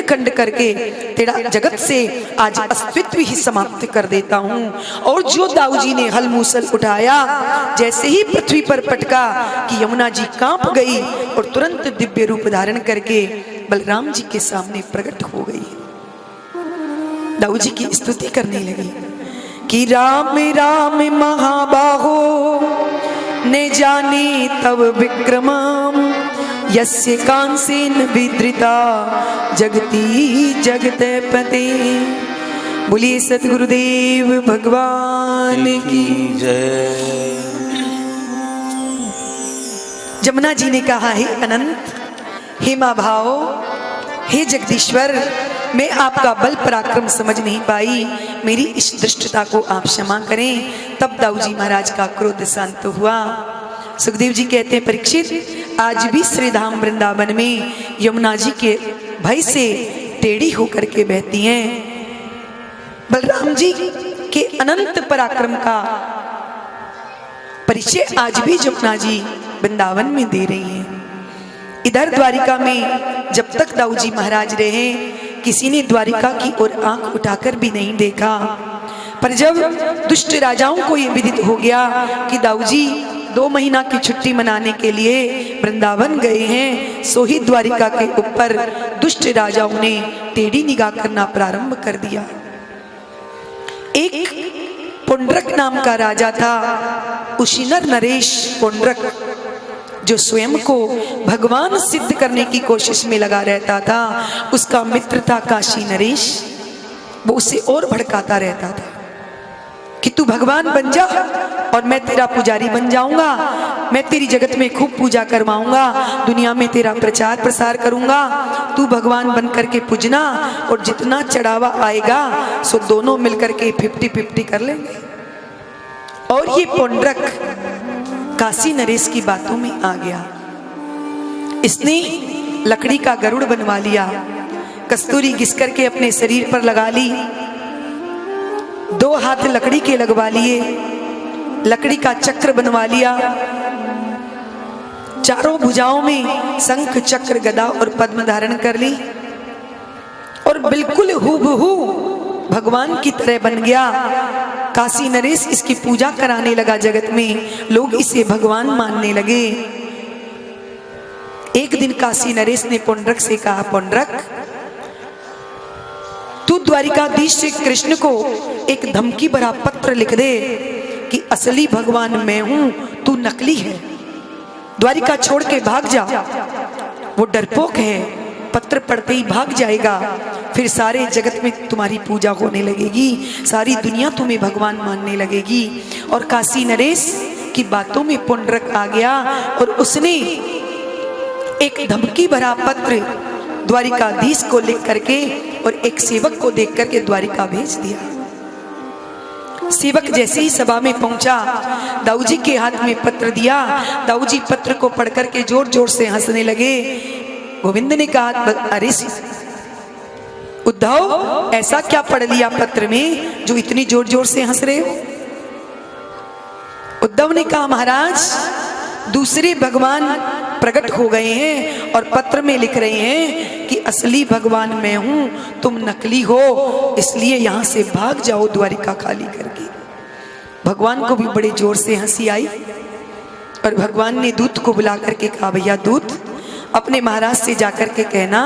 खंड करके तेरा जगत से आज अस्तित्व ही समाप्त कर देता हूँ। और जो दाऊ जी ने हल मूसल उठाया, जैसे ही पृथ्वी पर पटका कि यमुना जी कांप गई और तुरंत दिव्य रूप धारण करके बलराम जी के सामने प्रकट हो गई। दाऊ जी की स्तुति करने लगी कि राम राम महाबाहो ने जाने तब विक्रमम, यस्य कांसेन विधृता जगती जगत पते। बोलिए सतगुरुदेव भगवान की जय। जमुना जी ने कहा, हे अनंत, हे माँ भाव, हे जगदीश्वर, मैं आपका बल पराक्रम समझ नहीं पाई, मेरी इस दृष्टता को आप क्षमा करें। तब दाऊ जी महाराज का क्रोध शांत हुआ। सुखदेव जी कहते हैं, परीक्षित, आज भी श्री धाम वृंदावन में यमुना जी के भय से टेढ़ी होकर के बहती हैं। बलराम जी के अनंत पराक्रम का परिचय आज भी यमुना जी वृंदावन में दे रही हैं। इधर द्वारिका में जब तक दाऊ जी महाराज रहे, किसी ने द्वारिका की ओर आंख उठाकर भी नहीं देखा। पर जब दुष्ट राजाओं को यह विदित हो गया कि दाऊ जी 2 महीना की छुट्टी मनाने के लिए वृंदावन गए हैं, सो ही द्वारिका के ऊपर दुष्ट राजाओं ने टेढ़ी निगाह करना प्रारंभ कर दिया। एक पुंडरक नाम का राजा था, उशिनर नरेश पुंडरक, जो स्वयं को भगवान सिद्ध करने की कोशिश में लगा रहता था। उसका मित्र था काशी नरेश, वो उसे और भड़काता रहता था कि तू भगवान बन जा और मैं तेरा पुजारी बन जाऊंगा, मैं तेरी जगत में खूब पूजा करवाऊंगा, दुनिया में तेरा प्रचार प्रसार करूंगा, तू भगवान बन करके पूजना और जितना चढ़ावा आएगा सो दोनों मिलकर के 50-50 कर लेंगे। और ये पुंडरक काशी नरेश की बातों में आ गया। इसने लकड़ी का गरुड़ बनवा लिया, कस्तूरी घिस करके अपने शरीर पर लगा ली, 2 हाथ लकड़ी के लगवा लिए, लकड़ी का चक्र बनवा लिया, चारों भुजाओं में शंख चक्र गदा और पद्म धारण कर ली और बिल्कुल हूबहू भगवान की तरह बन गया। काशी नरेश इसकी पूजा कराने लगा, जगत में लोग इसे भगवान मानने लगे। एक दिन काशी नरेश ने पुंडरक से कहा, पुंडरक, तू द्वारिकाधीश श्री कृष्ण को एक धमकी भरा पत्र लिख दे कि असली भगवान मैं हूं, तू नकली है, द्वारिका छोड़ के भाग जा। वो डरपोक है, पत्र पढ़ते ही भाग जाएगा, फिर सारे जगत में तुम्हारी पूजा होने लगेगी, सारी दुनिया तुम्हें भगवान मानने लगेगी। और काशी नरेश की बातों में पुंडरक आ गया और उसने एक धमकी भरा पत्र द्वारिकाधीश को लिख करके और एक सेवक को देख करके द्वारिका भेज दिया। सेवक जैसे ही सभा में पहुंचा, दाऊ जी के हाथ में पत्र दिया। दाऊ जी पत्र को पढ़ करके जोर जोर से हंसने लगे। गोविंद ने कहा, अरे उद्धव, ऐसा क्या पढ़ लिया पत्र में जो इतनी जोर जोर से हंस रहे हो? उद्धव ने कहा, महाराज, दूसरे भगवान प्रकट हो गए हैं और पत्र में लिख रहे हैं कि असली भगवान मैं हूं, तुम नकली हो, इसलिए यहां से भाग जाओ द्वारिका खाली करके। भगवान को भी बड़े जोर से हंसी आई और भगवान ने दूत को बुला करके कहा, भैया दूत, अपने महाराज से जाकर के कहना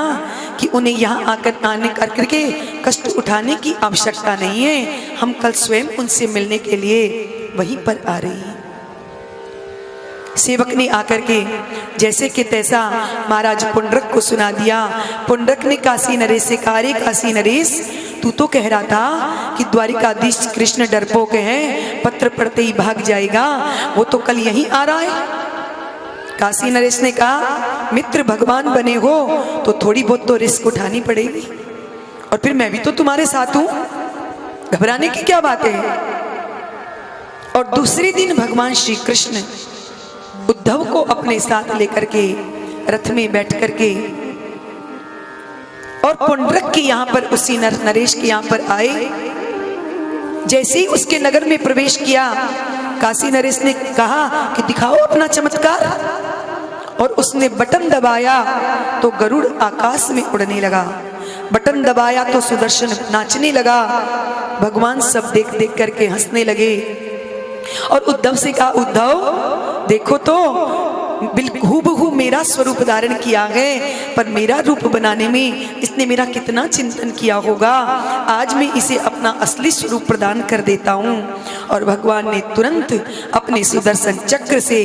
कि उन्हें यहाँ आकर आने करके कष्ट उठाने की आवश्यकता नहीं है, हम कल स्वयं उनसे मिलने के लिए वहीं पर आ रही हैं। सेवक ने आकर के जैसे कि तैसा महाराज पुंडरक को सुना दिया। पुंडरक ने काशी नरेश से कहा, रे काशी नरेश, तू तो कह रहा था कि द्वारिकाधीश कृष्ण डरपोक है, पत्र पढ़ते ही भाग जाएगा, वो तो कल यहीं आ रहा है। काशी नरेश ने कहा, मित्र भगवान बने हो तो थोड़ी बहुत तो रिस्क उठानी पड़ेगी, और फिर मैं भी तो तुम्हारे साथ हूं, घबराने की क्या बात है। और दूसरे दिन भगवान श्री कृष्ण उद्धव को अपने साथ लेकर के रथ में बैठ करके और पुंडरक के यहाँ पर, उसी नरेश के यहाँ पर आए। जैसे ही उसके नगर में प्रवेश किया, काशी नरेश ने कहा कि दिखाओ अपना चमत्कार, और उसने बटन दबाया तो गरुड़ आकाश में उड़ने लगा। बटन दबाया तो सुदर्शन नाचने लगा। भगवान सब देख देख करके हंसने लगे और उद्धव से कहा, उद्धव देखो तो हूबहू मेरा स्वरूप धारण किया है, पर मेरा रूप बनाने में इसने मेरा कितना चिंतन किया होगा। आज मैं इसे अपना असली स्वरूप प्रदान कर देता हूँ। और भगवान ने तुरंत अपने सुदर्शन चक्र से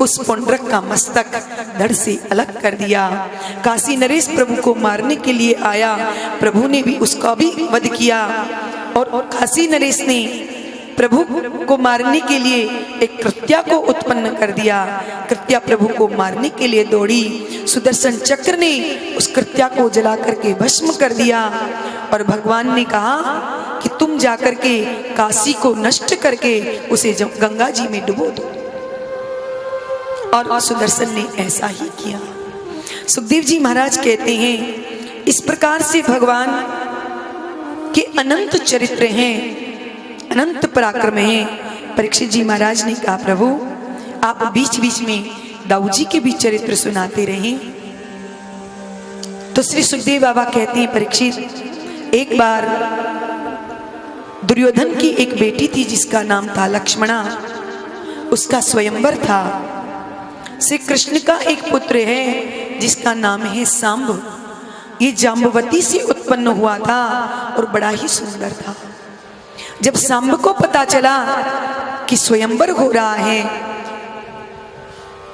उस पुंडरक का मस्तक धड़ से अलग कर दिया। काशी नरेश प्रभु को मारने के लिए आया, प्रभु ने भी उसका भी वध किया। और काशी नरेश ने प्रभु को मारने के लिए एक कृत्या को उत्पन्न कर दिया। कृत्या प्रभु को मारने के लिए दौड़ी, सुदर्शन चक्र ने उस कृत्या को जला करके भस्म कर दिया। और भगवान ने कहा कि तुम जाकर के काशी को नष्ट करके उसे गंगा जी में डुबो दो। और सुदर्शन ने ऐसा ही किया। सुखदेव जी महाराज कहते हैं, इस प्रकार से भगवान के अनंत चरित्र हैं, अनंत पराक्रम हैं। परीक्षित जी महाराज ने कहा, प्रभु आप बीच बीच में दाऊ जी के भी चरित्र सुनाते रहे। तो श्री सुखदेव बाबा कहते हैं, परीक्षित एक बार दुर्योधन की एक बेटी थी जिसका नाम था लक्ष्मणा, उसका स्वयंवर था। श्री कृष्ण का एक पुत्र है जिसका नाम है सांब। ये जाम्बवती से उत्पन्न हुआ था और बड़ा ही सुंदर था। जब सांब को पता चला कि स्वयंवर हो रहा है,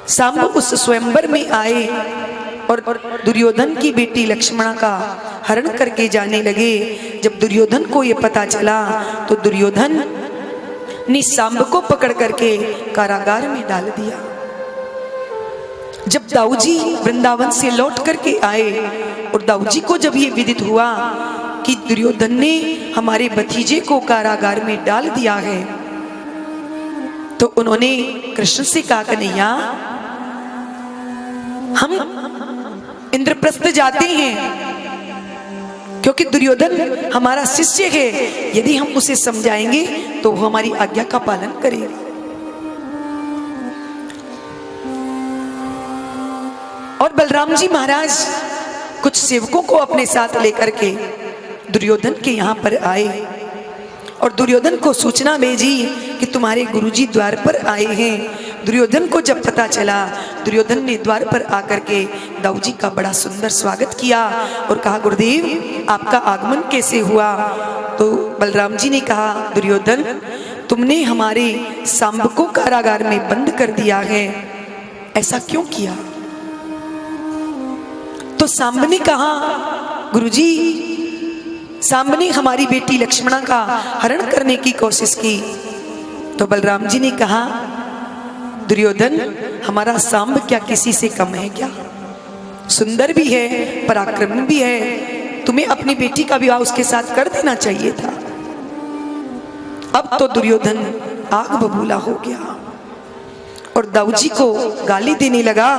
सांब उस स्वयंवर में आए और दुर्योधन की बेटी लक्ष्मणा का हरण करके जाने लगे। जब दुर्योधन को यह पता चला तो दुर्योधन ने सांब को पकड़ करके कारागार में डाल दिया। जब दाऊ जी वृंदावन से लौट करके आए और दाऊ जी को जब ये विदित हुआ कि दुर्योधन ने हमारे भतीजे को कारागार में डाल दिया है, तो उन्होंने कृष्ण से कहा, कन्हैया हम इंद्रप्रस्थ जाते हैं क्योंकि दुर्योधन हमारा शिष्य है, यदि हम उसे समझाएंगे तो वो हमारी आज्ञा का पालन करेगा। और बलराम जी महाराज कुछ सेवकों को अपने साथ लेकर के दुर्योधन के यहाँ पर आए और दुर्योधन को सूचना भेजी कि तुम्हारे गुरुजी द्वार पर आए हैं। दुर्योधन को जब पता चला, दुर्योधन ने द्वार पर आकर के दाऊ जी का बड़ा सुंदर स्वागत किया और कहा, गुरुदेव आपका आगमन कैसे हुआ? तो बलराम जी ने कहा, दुर्योधन तुमने हमारे सांब को कारागार में बंद कर दिया है, ऐसा क्यों किया? तो सांब ने कहा, गुरुजी सांब ने हमारी बेटी लक्ष्मणा का हरण करने की कोशिश की। तो बलराम जी ने कहा, दुर्योधन हमारा सांब क्या किसी से कम है क्या? सुंदर भी है, पराक्रमी भी है, तुम्हें अपनी बेटी का विवाह उसके साथ कर देना चाहिए था। अब तो दुर्योधन आग बबूला हो गया और दाऊ जी को गाली देने लगा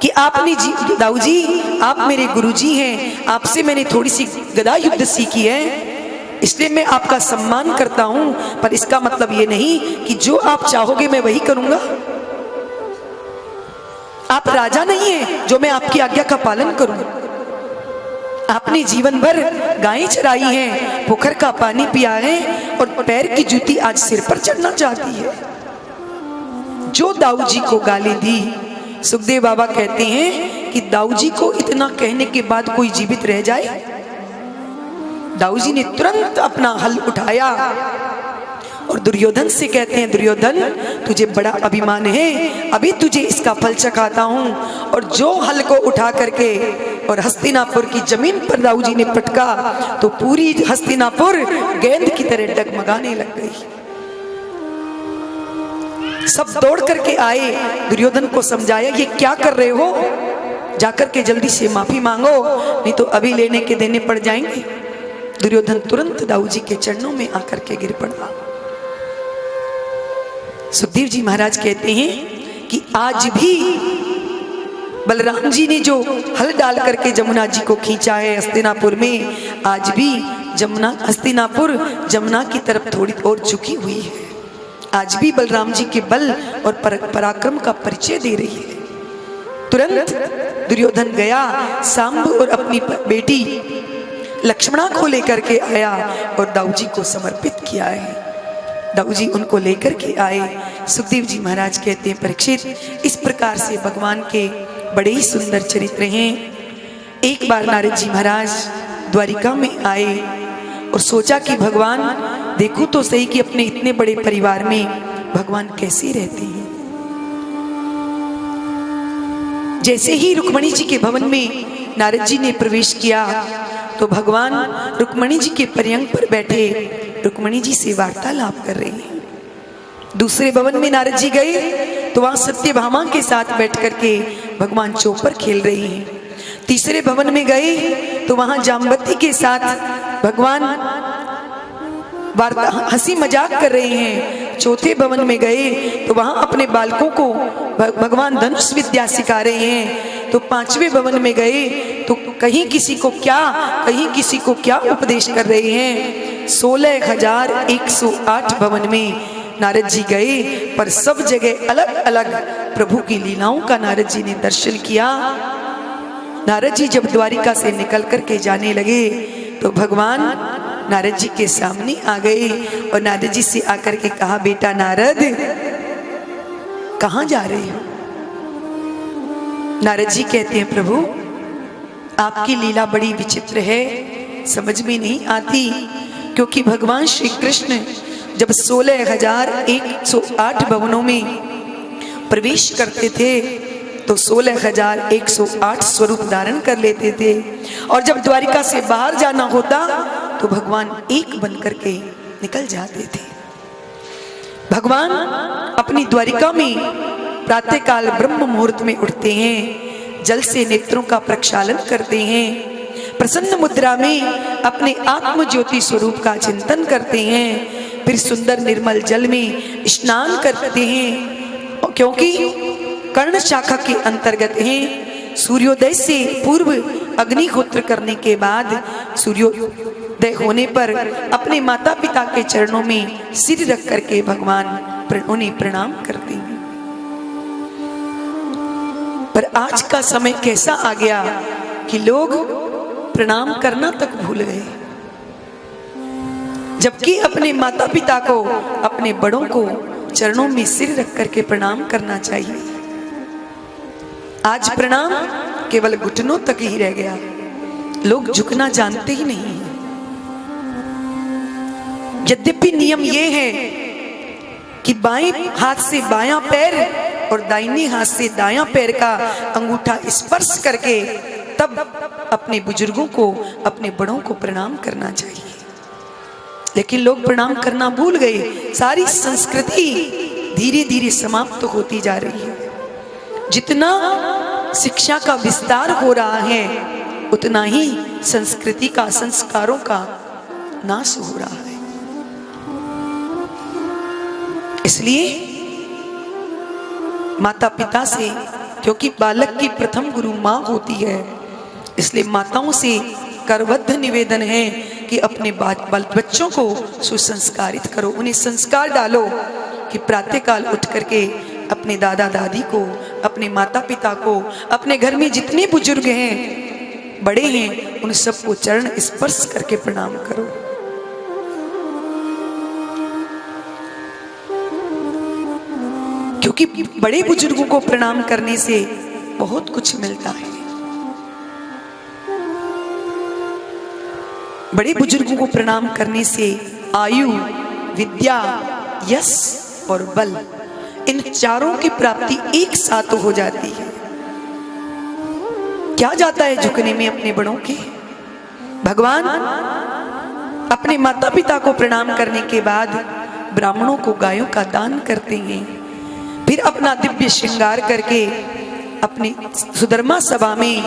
कि आपने दाऊ जी आप मेरे गुरुजी हैं, आपसे मैंने थोड़ी सी गदा युद्ध सीखी है, इसलिए मैं आपका सम्मान करता हूं, पर इसका मतलब ये नहीं कि जो आप चाहोगे मैं वही करूंगा। आप राजा नहीं है जो मैं आपकी आज्ञा का पालन करूं। आपने जीवन भर गायें चराई हैं, पोखर का पानी पिया है और पैर की जूती आज सिर पर चढ़ना चाहती है। जो दाऊ जी को गाली दी, सुखदेव बाबा कहते हैं कि दाऊ जी को इतना कहने के बाद कोई जीवित रह जाए? दाऊ जी ने तुरंत अपना हल उठाया और दुर्योधन से कहते हैं, दुर्योधन तुझे बड़ा अभिमान है, अभी तुझे इसका फल चखाता हूं। और जो हल को उठा करके और हस्तिनापुर की जमीन पर दाऊ जी ने पटका तो पूरी हस्तिनापुर गेंद की तरह डगमगाने लग गई। सब दौड़ करके आए, दुर्योधन को समझाया, ये क्या कर रहे हो, जाकर के जल्दी से माफी मांगो, नहीं तो अभी लेने के देने पड़ जाएंगे। दुर्योधन तुरंत दाऊ जी के चरणों में आकर के गिर पड़ा। सुखदेव जी महाराज कहते हैं कि आज भी बलराम जी ने जो हल डाल करके जमुना जी को खींचा है हस्तिनापुर में, आज भी जमुना हस्तिनापुर जमुना की तरफ थोड़ी और झुकी हुई है। आज भी बलराम जी के बल और पराक्रम का परिचय दे रही है। तुरंत दुर्योधन गया, सांब और अपनी बेटी लक्ष्मणा को लेकर के आया और दाऊ जी को समर्पित किया है। दाऊ जी उनको लेकर के आए। सुखदेव जी महाराज कहते हैं, परीक्षित, इस प्रकार से भगवान के बड़े ही सुंदर चरित्र हैं। एक बार नारद जी महाराज द्वारिका में आए और सोचा कि भगवान देखो तो सही कि अपने इतने बड़े परिवार में भगवान कैसे रहते हैं। जैसे ही रुक्मणी जी के भवन में नारद जी ने प्रवेश किया तो भगवान रुक्मणी जी के पर्यंक पर बैठे रुक्मणी जी से वार्तालाप कर रहे हैं। दूसरे भवन में नारद जी गए तो वहां सत्यभामा के साथ बैठ करके भगवान चौपर खेल रहे हैं। तीसरे भवन में गए तो वहां जाम्बवती के साथ भगवान हंसी मजाक कर रहे हैं। चौथे भवन में गए तो वहां अपने बालकों को भगवान धनुष विद्या सिखा रहे हैं। तो पांचवें भवन में गए तो कहीं किसी को क्या उपदेश कर रहे हैं। 16,108 भवन में नारद जी गए, पर सब जगह अलग अलग प्रभु की लीलाओं का नारद जी ने दर्शन किया। नारद जी जब द्वारिका से निकल करके जाने लगे तो भगवान नारद जी के सामने आ गए और नारद जी से आकर के कहा, बेटा नारद, कहां जा रहे हो? नारद जी कहते हैं, प्रभु आपकी लीला बड़ी विचित्र है, समझ में नहीं आती। क्योंकि भगवान श्री कृष्ण जब 16,108 भवनों में प्रवेश करते थे तो 16,108 स्वरूप धारण कर लेते थे, और जब द्वारिका से बाहर जाना होता तो भगवान एक बन करके निकल जाते थे। भगवान अपनी द्वारिका में प्रातःकाल ब्रह्म मुहूर्त में उठते हैं, जल से नेत्रों का प्रक्षालन करते हैं, प्रसन्न मुद्रा में अपने आत्म ज्योति स्वरूप का चिंतन करते हैं, फिर सुंदर निर्मल जल में स्नान करते हैं। क्योंकि कर्ण शाखा के अंतर्गत हैं। सूर्योदय से पूर्व अग्निहोत्र करने के बाद सूर्योदय होने पर अपने माता पिता के चरणों में सिर रख करके भगवान उन्हें प्रणाम करते हैं। पर आज का समय कैसा आ गया कि लोग प्रणाम करना तक भूल गए, जबकि अपने माता पिता को, अपने बड़ों को चरणों में सिर रख करके प्रणाम करना चाहिए। आज प्रणाम केवल घुटनों तक ही रह गया, लोग झुकना जानते ही नहीं हैं। यद्यपि नियम यह है कि बाएं हाथ से बायां पैर और दाहिने हाथ से दायां पैर का अंगूठा स्पर्श करके तब अपने बुजुर्गों को, अपने बड़ों को प्रणाम करना चाहिए, लेकिन लोग प्रणाम करना भूल गए। सारी संस्कृति धीरे धीरे समाप्त होती जा रही है। जितना शिक्षा का विस्तार हो रहा है उतना ही संस्कृति का, संस्कारों का नाश हो रहा है। इसलिए माता पिता से, क्योंकि बालक की प्रथम गुरु माँ होती है, इसलिए माताओं से करबद्ध निवेदन है कि अपने बच्चों को सुसंस्कारित करो, उन्हें संस्कार डालो कि प्रातःकाल उठ करके अपने दादा दादी को, अपने माता पिता को, अपने घर में जितने बुजुर्ग हैं, बड़े हैं, उन सबको चरण स्पर्श करके प्रणाम करो। क्योंकि बड़े बुजुर्गों को प्रणाम करने से बहुत कुछ मिलता है। बड़े बुजुर्गों को प्रणाम करने से आयु, विद्या, यश और बल, इन चारों की प्राप्ति एक साथ हो जाती है। क्या जाता है झुकने में अपने बड़ों के? भगवान अपने माता पिता को प्रणाम करने के बाद ब्राह्मणों को गायों का दान करते हैं, फिर अपना दिव्य श्रृंगार करके अपनी सुधर्मा सभा में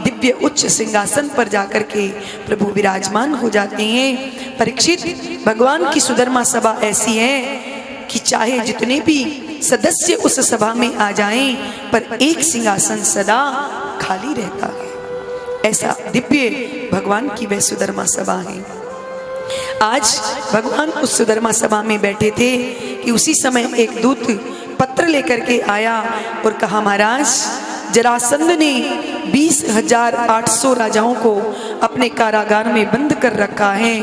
दिव्य उच्च सिंहासन पर जाकर के प्रभु विराजमान हो जाते हैं। परीक्षित, भगवान की सुधर्मा सभा ऐसी है कि चाहे जितने भी सदस्य उस सभा में आ जाएं, पर एक सिंहासन सदा खाली रहता है। ऐसा दिव्य भगवान की वह सुधर्मा सभा है। आज भगवान उस सुधर्मा सभा में बैठे थे कि उसी समय एक दूत पत्र लेकर के आया और कहा, महाराज जरासंध ने 20,800 राजाओं को अपने कारागार में बंद कर रखा है,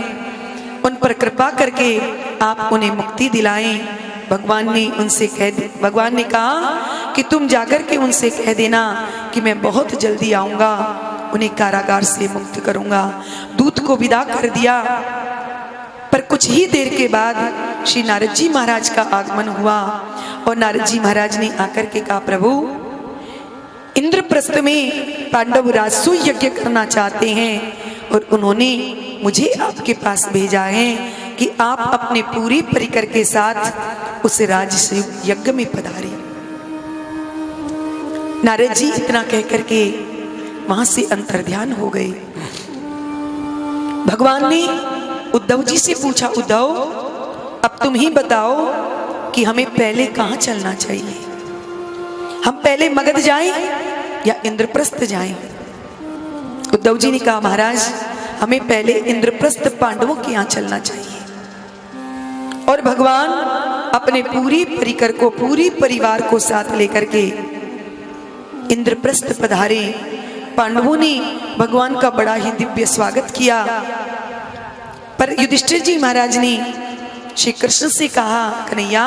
उन पर कृपा करके आप उन्हें मुक्ति दिलाएं। भगवान ने कहा कि तुम जाकर के उनसे कह देना कि मैं बहुत जल्दी आऊंगा, उन्हें कारागार से मुक्त करूंगा। दूत को विदा कर दिया, पर कुछ ही देर के बाद श्री नारद जी महाराज का आगमन हुआ और नारद जी महाराज ने आकर के कहा, प्रभु इंद्रप्रस्थ में पांडव राजसूय यज्ञ करना चाहते हैं और उन्होंने मुझे आपके पास भेजा है कि आप अपने पूरी परिकर के साथ उस राजसूय यज्ञ में पधारे। नारद जी इतना कह करके वहां से अंतर्ध्यान हो गए। भगवान ने उद्धव जी से पूछा, उद्धव अब तुम ही बताओ कि हमें पहले कहां चलना चाहिए, हम पहले मगध जाएं या इंद्रप्रस्थ जाएं? उद्धव जी ने कहा, महाराज हमें पहले इंद्रप्रस्थ पांडवों के यहाँ चलना चाहिए। और भगवान अपने पूरी परिकर को, पूरी परिवार को साथ लेकर के इंद्रप्रस्थ पधारे। पांडवों ने भगवान का बड़ा ही दिव्य स्वागत किया, पर युधिष्ठिर जी महाराज ने श्री कृष्ण से कहा, कन्हैया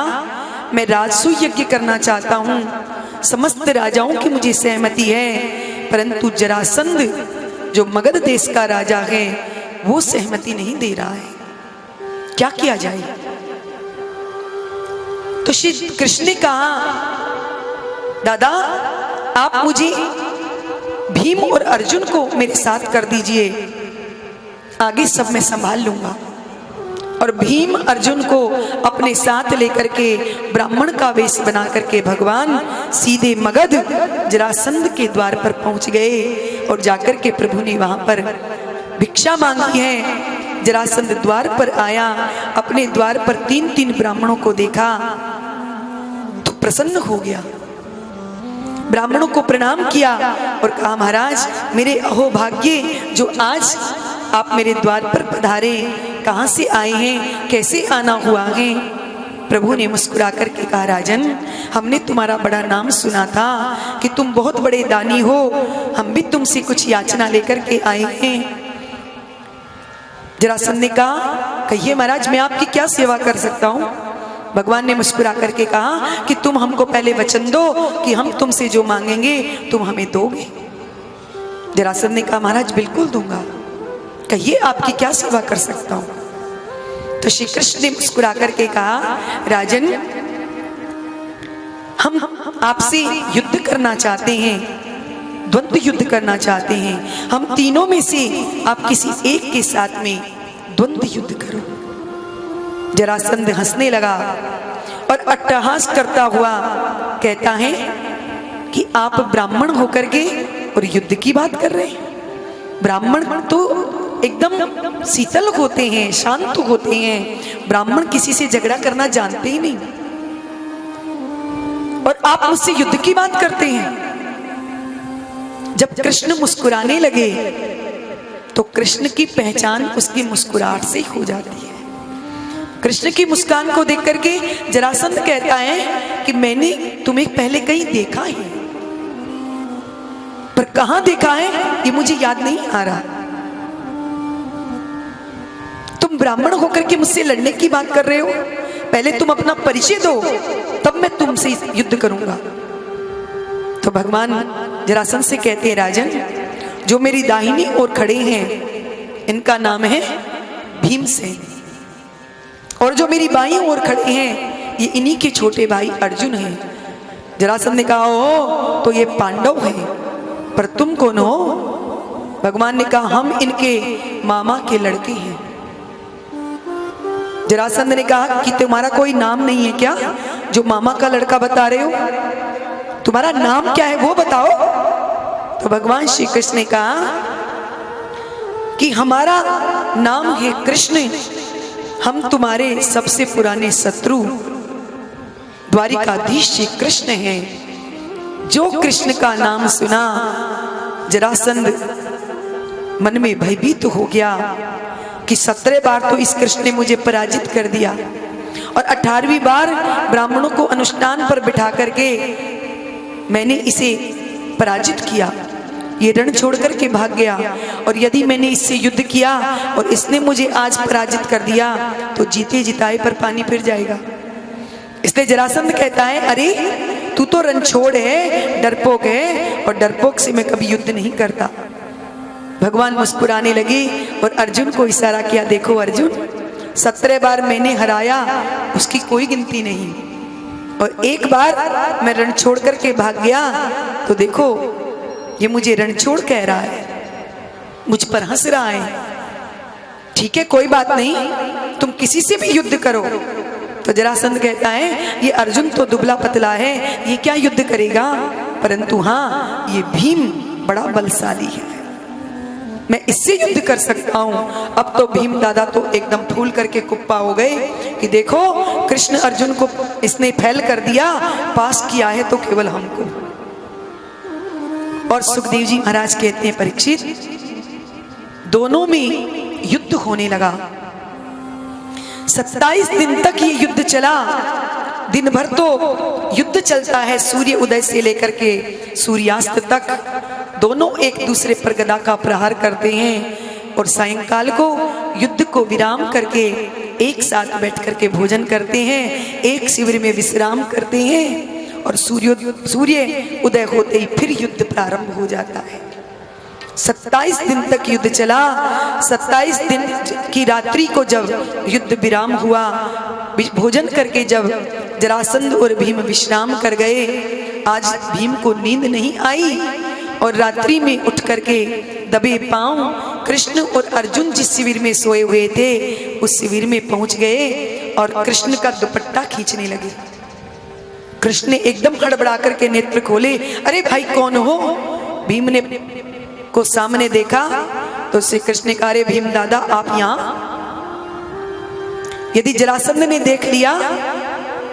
मैं राजसूय यज्ञ करना चाहता हूँ, समस्त राजाओं की मुझे सहमति है, परंतु जरासंध जो मगध देश का राजा है वो सहमति नहीं दे रहा है, क्या किया जाए? तो श्री कृष्ण ने कहा, दादा आप मुझे भीम और अर्जुन को मेरे साथ कर दीजिए, आगे सब मैं संभाल लूंगा। और भीम अर्जुन को अपने साथ लेकर के ब्राह्मण का वेश बना करके भगवान सीधे मगध जरासंध के द्वार पर पहुंच गए और जाकर के प्रभु ने वहां पर भिक्षा मांगी है। जरासंध द्वार पर आया, अपने द्वार पर 3-3 ब्राह्मणों को देखा तो प्रसन्न हो गया, ब्राह्मणों को प्रणाम किया और कहा, महाराज मेरे अहोभाग्य जो आज आप मेरे द्वार पर पधारे, कहां से आए हैं, कैसे आना हुआ है? प्रभु ने मुस्कुरा करके कहा, राजन हमने तुम्हारा बड़ा नाम सुना था कि तुम बहुत बड़े दानी हो, हम भी तुमसे कुछ याचना लेकर के आए हैं। जरासंध ने कहा, कहिए महाराज मैं आपकी क्या सेवा कर सकता हूं? भगवान ने मुस्कुरा करके कहा कि तुम हमको पहले वचन दो कि हम तुमसे जो मांगेंगे तुम हमें दोगे। जरासंध ने कहा, महाराज बिल्कुल दूंगा, कहिए आपकी क्या सेवा कर सकता हूं? तो श्री कृष्ण ने मुस्कुरा करके कहा, राजन हम आपसे युद्ध करना चाहते हैं, द्वंद्व युद्ध करना चाहते हैं, हम तीनों में से आप किसी एक के साथ में द्वंद्व युद्ध करो। जरासंध हंसने लगा और अट्टहास करता हुआ कहता है कि आप ब्राह्मण होकर के और युद्ध की बात कर रहे हैं? ब्राह्मण तो एकदम शीतल होते हैं, शांत होते हैं, ब्राह्मण किसी से झगड़ा करना जानते ही नहीं, और आप मुझसे युद्ध की बात करते हैं। जब कृष्ण मुस्कुराने लगे तो कृष्ण की पहचान उसकी मुस्कुराहट से हो जाती है। कृष्ण की मुस्कान को देख करके जरासंध कहता है कि मैंने तुम्हें पहले कहीं देखा है, पर कहां देखा है ये मुझे याद नहीं आ रहा। तुम ब्राह्मण होकर के मुझसे लड़ने की बात कर रहे हो, पहले तुम अपना परिचय दो तब मैं तुमसे युद्ध करूंगा। तो भगवान जरासंध से कहते हैं, राजन जो मेरी दाहिनी ओर खड़े हैं इनका नाम है भीमसेन, और जो मेरी बाईं ओर खड़े हैं ये इन्हीं के छोटे भाई अर्जुन हैं। जरासंध ने कहा, ओ तो ये पांडव हैं, पर तुम कौन हो? भगवान ने कहा, हम इनके मामा के लड़के हैं। जरासंध ने कहा कि तुम्हारा कोई नाम नहीं है क्या जो मामा का लड़का बता रहे हो? तुम्हारा नाम क्या है वो बताओ। तो भगवान श्री कृष्ण ने कहा कि हमारा नाम है कृष्ण, हम तुम्हारे सबसे पुराने शत्रु द्वारिकाधीश श्री कृष्ण हैं। जो कृष्ण का नाम सुना जरासंध मन में भयभीत हो गया कि 17 बार तो इस कृष्ण ने मुझे पराजित कर दिया, और 18वीं बार ब्राह्मणों को अनुष्ठान पर बिठा करके मैंने इसे पराजित किया, ये रण छोड़ करके भाग गया, और यदि मैंने इससे युद्ध किया और इसने मुझे आज पराजित कर दिया तो जीते जिताए पर पानी फिर जाएगा। इसलिए जरासंध कहता है, अरे तू तो रणछोड़ है, डरपोक है, और डरपोक से मैं कभी युद्ध नहीं करता। भगवान मुस्कुराने लगे और अर्जुन को इशारा किया, देखो अर्जुन, 17 बार मैंने हराया, उसकी कोई गिनती नहीं, और एक बार मैं रण छोड़ करके भाग गया तो देखो ये मुझे रणछोड़ कह रहा है, मुझ पर हंस रहा है। ठीक है, कोई बात नहीं, तुम किसी से भी युद्ध करो। तो जरासंध कहता है, ये अर्जुन तो दुबला पतला है, ये क्या युद्ध करेगा, परंतु हाँ ये भीम बड़ा बलशाली है, मैं इससे युद्ध कर सकता हूं। अब तो भीम दादा तो एकदम फूल करके कुप्पा हो गए कि देखो कृष्ण अर्जुन को इसने फैल कर दिया, पास किया है तो केवल हमको। और सुखदेव जी महाराज कहते हैं, परीक्षित, दोनों में युद्ध होने लगा। 27 दिन तक ये युद्ध चला। दिन भर तो युद्ध चलता है, सूर्य उदय से लेकर के सूर्यास्त तक दोनों एक दूसरे पर गदा का प्रहार करते हैं, और सायंकाल को युद्ध को विराम करके एक साथ बैठ करके भोजन करते हैं, एक शिविर में विश्राम करते हैं, और सूर्य उदय होते ही फिर युद्ध प्रारंभ हो जाता है। 27 दिन तक युद्ध चला। 27 दिन की रात्रि को जब युद्ध विराम हुआ, भोजन करके जब जरासंध और भीम विश्राम कर गए, आज भीम को नींद नहीं आई, और रात्रि में उठ करके दबे पांव कृष्ण और अर्जुन जिस शिविर में सोए हुए थे उस शिविर में पहुंच गए और कृष्ण का दुपट्टा खींचने लगे। कृष्ण ने एकदम हड़बड़ा करके नेत्र खोले, अरे भाई कौन हो? भीम ने को सामने देखा तो श्री कृष्ण ने कहा, अरे भीम दादा आप यहाँ? यदि जरासंध ने देख लिया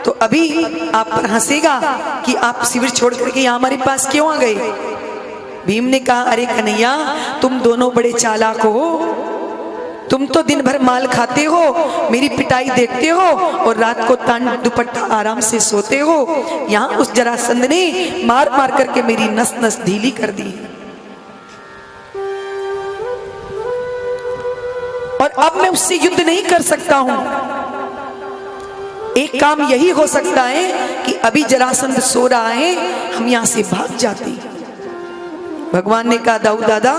तो अभी आप पर हंसेगा कि आप शिविर छोड़ करके यहाँ हमारे पास क्यों आ गए। भीम ने कहा, अरे कन्हैया तुम दोनों बड़े चालाक हो, तुम तो दिन भर माल खाते हो, मेरी पिटाई देखते हो, और रात को तान दुपट्टा आराम से सोते हो। यहाँ उस जरासंध ने मार मार करके मेरी नस नस ढीली कर दी, और अब मैं उससे युद्ध नहीं कर सकता हूं। एक काम यही हो सकता है कि अभी जरासंध सो रहा है, हम यहां से भाग जाते। भगवान ने कहा, दाऊ दादा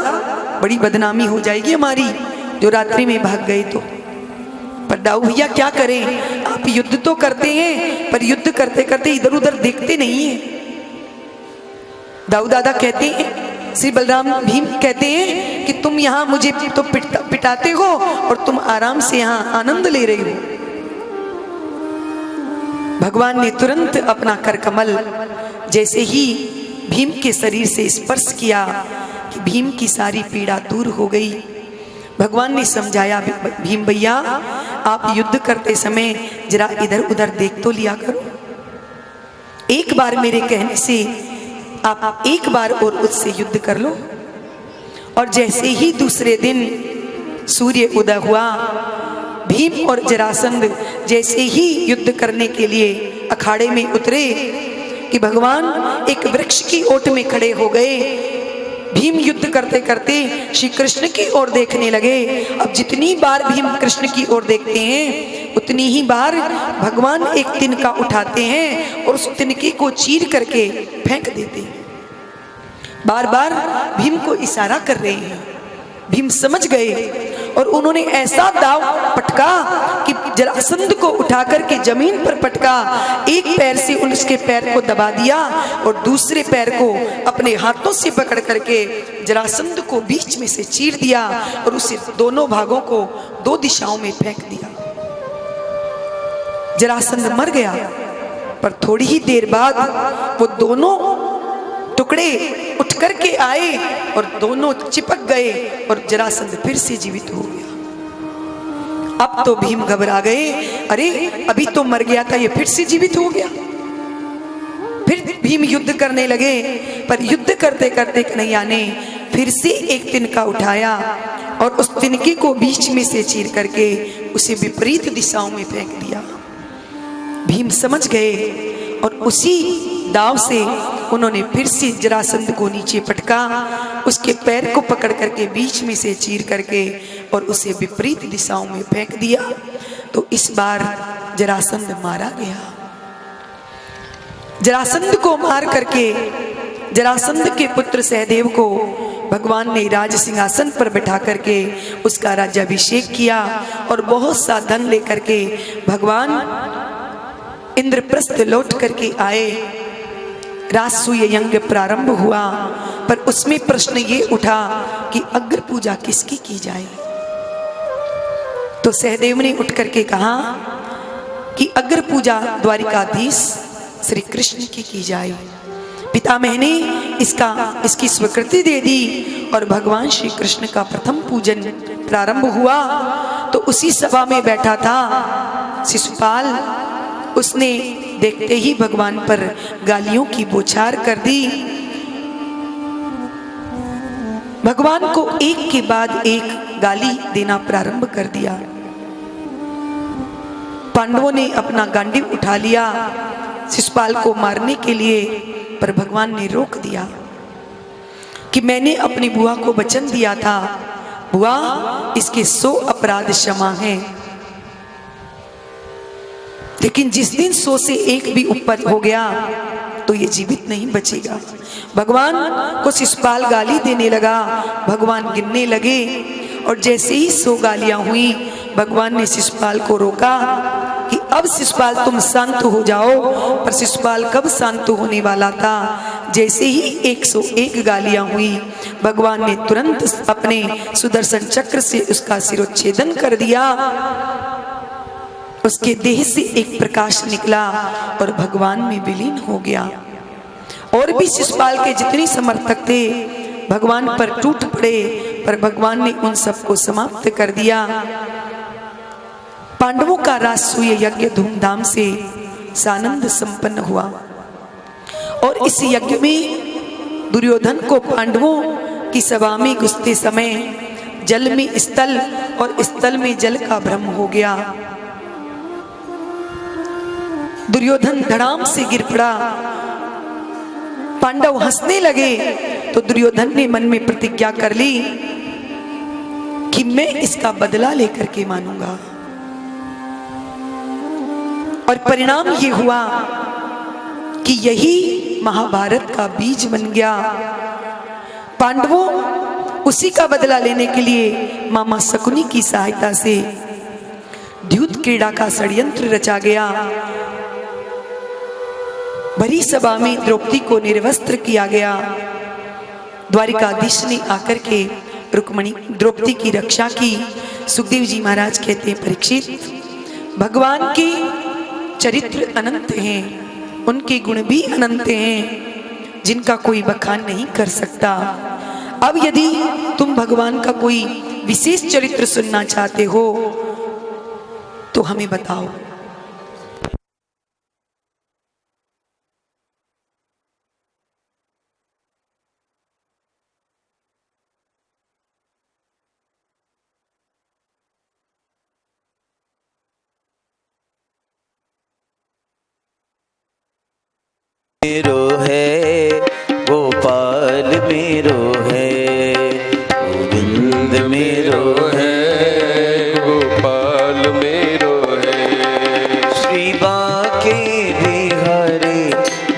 बड़ी बदनामी हो जाएगी हमारी जो रात्रि में भाग गए तो। पर दाऊ भैया क्या करें, आप युद्ध तो करते हैं पर युद्ध करते करते इधर उधर देखते नहीं है। दाऊ दादा कहते हैं, श्री बलराम भीम कहते हैं कि तुम यहाँ मुझे तो पिटाते हो और तुम आराम से यहाँ आनंद ले रहे हो। भगवान ने तुरंत अपना करकमल जैसे ही भीम के शरीर से स्पर्श किया कि भीम की सारी पीड़ा दूर हो गई। भगवान ने समझाया, भीम भैया आप युद्ध करते समय जरा इधर उधर देख तो लिया करो। एक बार मेरे कहने से आप एक बार और उससे युद्ध कर लो। और जैसे ही दूसरे दिन सूर्य उदय हुआ, भीम और जरासंध जैसे ही युद्ध करने के लिए अखाड़े में उतरे कि भगवान एक वृक्ष की ओट में खड़े हो गए। भीम युद्ध करते करते श्री कृष्ण की ओर देखने लगे। अब जितनी बार भीम कृष्ण की ओर देखते हैं उतनी ही बार भगवान एक तिनका उठाते हैं और उस तिनके को चीर करके फेंक देते हैं। बार बार भीम को इशारा कर रहे हैं। भीम समझ गए और उन्होंने ऐसा दाव पटका कि जरासंध को उठा करके जमीन पर पटका, एक पैर से उसके पैर को दबा दिया और दूसरे पैर को अपने हाथों से पकड़ करके जरासंध को बीच में से चीर दिया और उसे दोनों भागों को दो दिशाओं में फेंक दिया। जरासंध मर गया, पर थोड़ी ही देर बाद वो दोनों टुकड़े उठ करके आए और दोनों चिपक गए और जरासंध फिर से जीवित हो गया। अब तो भीम घबरा गए, अरे अभी तो मर गया था, ये फिर से जीवित हो गया। फिर भीम युद्ध करने लगे, पर युद्ध करते करते कन्हैया ने फिर से एक तिनका उठाया और उस तिनके को बीच में से चीर करके उसे विपरीत दिशाओं में फेंक दिया। भीम समझ गए और उसी दाव से उन्होंने फिर से जरासंध को नीचे पटका, उसके पैर को पकड़ करके बीच में से चीर करके और उसे विपरीत दिशाओं में फेंक दिया। तो इस बार जरासंध मारा गया। जरासंध को मार करके जरासंध के पुत्र सहदेव को भगवान ने राज सिंहासन पर बैठा करके उसका राज्याभिषेक किया और बहुत सा धन लेकर के भगवान इंद्रप्रस्थ लौट करके आए। राजसूय यज्ञ प्रारंभ हुआ, पर उसमें प्रश्न ये उठा कि अग्र पूजा किसकी की जाए। तो सहदेव ने उठ करके कहा कि अग्र पूजा द्वारिकाधीश श्री कृष्ण की जाए। पितामह ने इसकी स्वीकृति दे दी और भगवान श्री कृष्ण का प्रथम पूजन प्रारंभ हुआ। तो उसी सभा में बैठा था शिशुपाल, उसने देखते ही भगवान पर गालियों की बौछार कर दी। भगवान को एक के बाद एक गाली देना प्रारंभ कर दिया। पांडवों ने अपना गांडीव उठा लिया शिशुपाल को मारने के लिए, पर भगवान ने रोक दिया कि मैंने अपनी बुआ को वचन दिया था, बुआ इसके 100 अपराध क्षमा हैं, लेकिन जिस दिन 100 से एक भी ऊपर हो गया तो ये जीवित नहीं बचेगा। भगवान को शिशुपाल गाली देने लगा, भगवान गिनने लगे और जैसे ही 100 गालियां हुई भगवान ने शिशुपाल को रोका कि अब शिशुपाल तुम शांत हो जाओ। पर शिशुपाल कब शांत होने वाला था, जैसे ही 101 गालियां हुई भगवान ने तुरंत अपने सुदर्शन चक्र से उसका सिरोच्छेदन कर दिया। उसके देह से एक प्रकाश निकला और भगवान में विलीन हो गया। और भी शिशुपाल के जितने समर्थक थे भगवान पर टूट पड़े, पर भगवान ने उन सबको समाप्त कर दिया। पांडवों का राजसूय यज्ञ धूमधाम से सानंद संपन्न हुआ और इस यज्ञ में दुर्योधन को पांडवों की सभा में घुसते समय जल में स्थल और स्थल में जल का भ्रम हो गया। दुर्योधन धड़ाम से गिर पड़ा। पांडव हंसने लगे तो दुर्योधन ने मन में प्रतिज्ञा कर ली कि मैं इसका बदला लेकर के मानूंगा। और परिणाम ये हुआ कि यही महाभारत का बीज बन गया। पांडवों उसी का बदला लेने के लिए मामा शकुनी की सहायता से द्यूत क्रीड़ा का षड्यंत्र रचा गया। भरी सभा में द्रौपदी को निर्वस्त्र किया गया। द्वारिकाधीश ने आकर के रुक्मणी द्रौपदी की रक्षा की। सुखदेव जी महाराज कहते हैं, परीक्षित भगवान के चरित्र अनंत हैं, उनके गुण भी अनंत हैं जिनका कोई बखान नहीं कर सकता। अब यदि तुम भगवान का कोई विशेष चरित्र सुनना चाहते हो तो हमें बताओ। मेरो है गोपाल मेरो है, गोविंद मेरो है, गोपाल मेरो है। श्री बांके बिहारी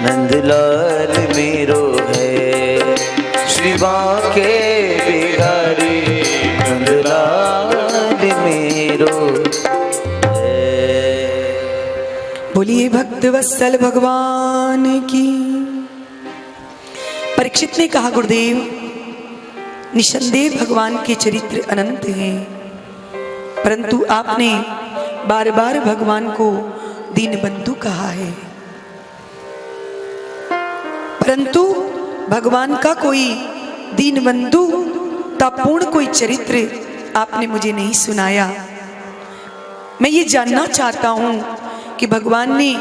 नंदलाल मेरो है, श्री बांके बिहारी नंदलाल मेरो है। बोलिए भक्त वत्सल भगवान की। परीक्षित ने कहा, गुरुदेव निसंदेह भगवान के चरित्र अनंत हैं, परंतु आपने बार बार भगवान को दीनबंधु कहा है, परंतु भगवान का कोई दीनबंधु तापूर्ण कोई चरित्र आपने मुझे नहीं सुनाया। मैं ये जानना चाहता हूं कि भगवान ने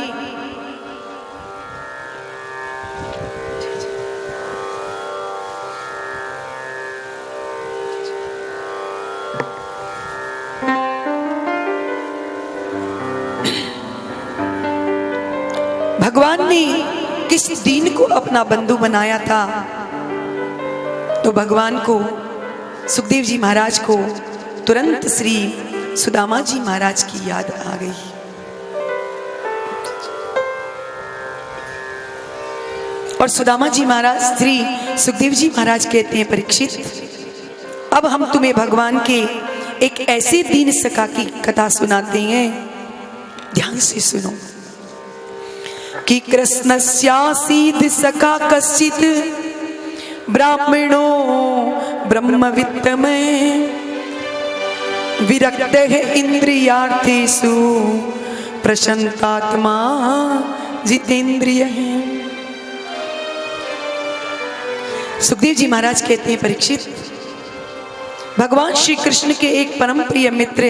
इस दीन को अपना बंधु बनाया था, तो भगवान को, सुखदेव जी महाराज को तुरंत श्री सुदामा जी महाराज की याद आ गई। और सुदामा जी महाराज श्री सुखदेव जी महाराज कहते हैं, परीक्षित, अब हम तुम्हें भगवान के एक ऐसे दीन सखा की कथा सुनाते हैं, ध्यान से सुनो। कि कृष्णस्यासीत् सखा कश्चित् ब्राह्मणो ब्रह्मवित्तमय विरक्तः इंद्रियार्थेषु प्रशांतात्मा जितेंद्रियः। सुखदेव जी महाराज कहते हैं, परीक्षित, भगवान श्री कृष्ण के एक परम प्रिय मित्र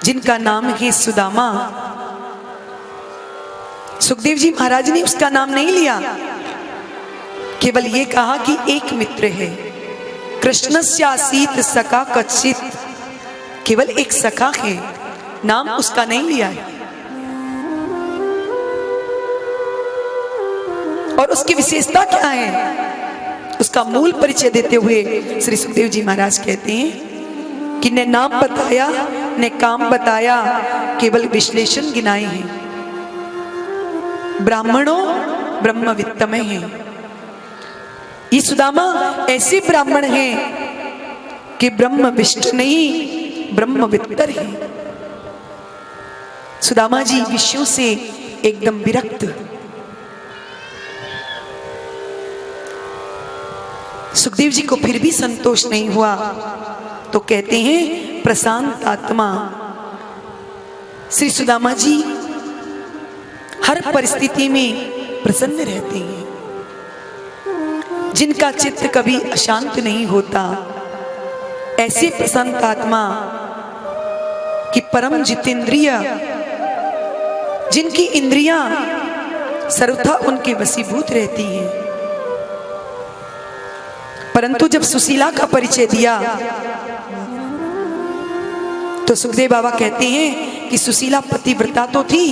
जिनका नाम है सुदामा। सुखदेव जी महाराज ने उसका नाम नहीं लिया, केवल ये कहा कि एक मित्र है। कृष्णस्यासीत् सखा कश्चित्, केवल एक सखा है, नाम उसका नहीं लिया है। और उसकी विशेषता क्या है, उसका मूल परिचय देते हुए श्री सुखदेव जी महाराज कहते हैं कि ने नाम बताया ने काम बताया, केवल विश्लेषण गिनाए हैं। ब्राह्मणों ब्रह्मवित्तमय हैं। ये सुदामा ऐसे ब्राह्मण हैं कि ब्रह्मविष्ट नहीं, ब्रह्मवित्तर है। सुदामा जी विषयों से एकदम विरक्त। सुखदेव जी को फिर भी संतोष नहीं हुआ, तो कहते हैं, प्रशांत आत्मा। श्री सुदामा जी हर परिस्थिति में प्रसन्न रहते हैं, जिनका चित्त कभी अशांत नहीं होता। ऐसे प्रसन्न आत्मा कि परम जितेंद्रिय, जिनकी इंद्रियां सर्वथा उनके वशीभूत रहती हैं। परंतु जब सुशीला का परिचय दिया तो सुखदेव बाबा कहते हैं कि सुशीला पतिव्रता तो थी,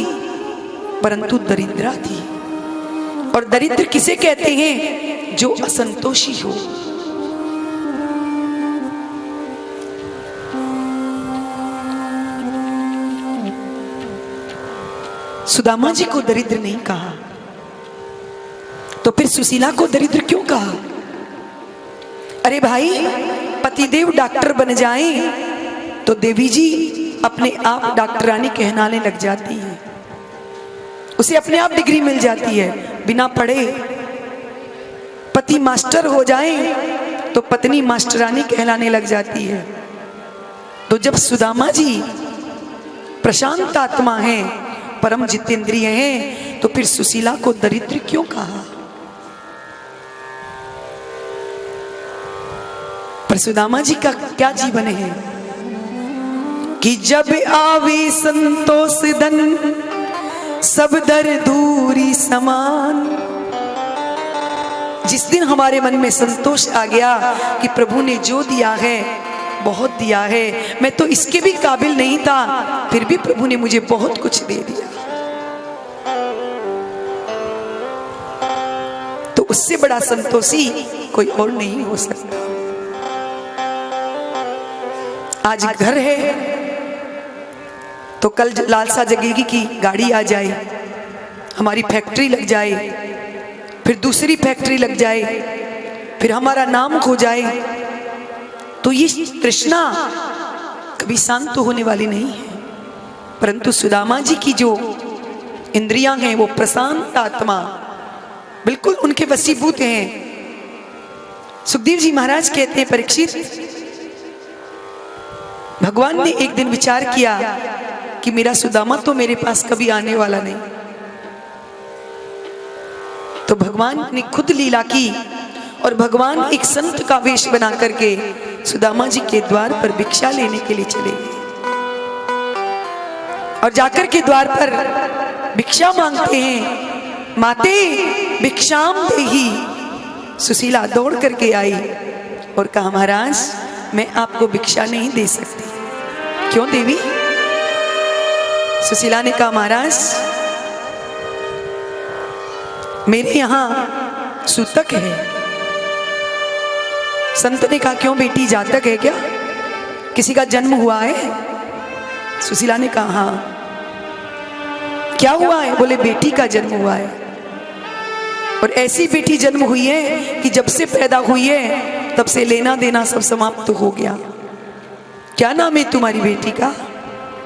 परंतु दरिद्रा थी। और दरिद्र किसे कहते हैं, जो असंतोषी हो। सुदामा जी को दरिद्र नहीं कहा, तो फिर सुशीला को दरिद्र क्यों कहा? अरे भाई, पतिदेव डॉक्टर बन जाएं तो देवी जी अपने आप डॉक्टरानी कहलाने लग जाती है, उसे अपने आप डिग्री मिल जाती है बिना पढ़े। पति मास्टर हो जाए तो पत्नी मास्टरानी कहलाने लग जाती है। तो जब सुदामा जी प्रशांत आत्मा हैं, परम जितेंद्रिय हैं, तो फिर सुशीला को दरिद्र क्यों कहा? पर सुदामा जी का क्या जीवन है कि जब आवे संतोष धन सब दर दूरी समान। जिस दिन हमारे मन में संतोष आ गया कि प्रभु ने जो दिया है बहुत दिया है, मैं तो इसके भी काबिल नहीं था, फिर भी प्रभु ने मुझे बहुत कुछ दे दिया, तो उससे बड़ा संतोषी कोई और नहीं हो सकता। आज घर है तो कल लालसा जगेगी कि गाड़ी आ जाए, हमारी फैक्ट्री लग जाए, फिर दूसरी फैक्ट्री लग जाए, फिर हमारा नाम खो जाए। तो ये तृष्णा कभी शांत तो होने वाली नहीं है। परंतु सुदामा जी की जो इंद्रियां हैं वो प्रशांत आत्मा, बिल्कुल उनके वशीभूत हैं। सुखदेव जी महाराज कहते हैं, परीक्षित, भगवान ने एक दिन विचार किया कि मेरा सुदामा तो मेरे पास कभी आने वाला नहीं, तो भगवान ने खुद लीला की और भगवान एक संत का वेश बना करके सुदामा जी के द्वार पर भिक्षा लेने के लिए चले गए। और जाकर के द्वार पर भिक्षा मांगते हैं, माते भिक्षाम देही। सुशीला दौड़ करके आई और कहा, महाराज मैं आपको भिक्षा नहीं दे सकती। क्यों देवी? सुशीला ने कहा, महाराज मेरे यहाँ सूतक है। संत ने कहा क्यों बेटी, जातक है क्या, किसी का जन्म हुआ है? सुशीला ने कहा हाँ। क्या हुआ है? बोले बेटी का जन्म हुआ है, और ऐसी बेटी जन्म हुई है कि जब से पैदा हुई है तब से लेना देना सब समाप्त हो गया। क्या नाम है तुम्हारी बेटी का?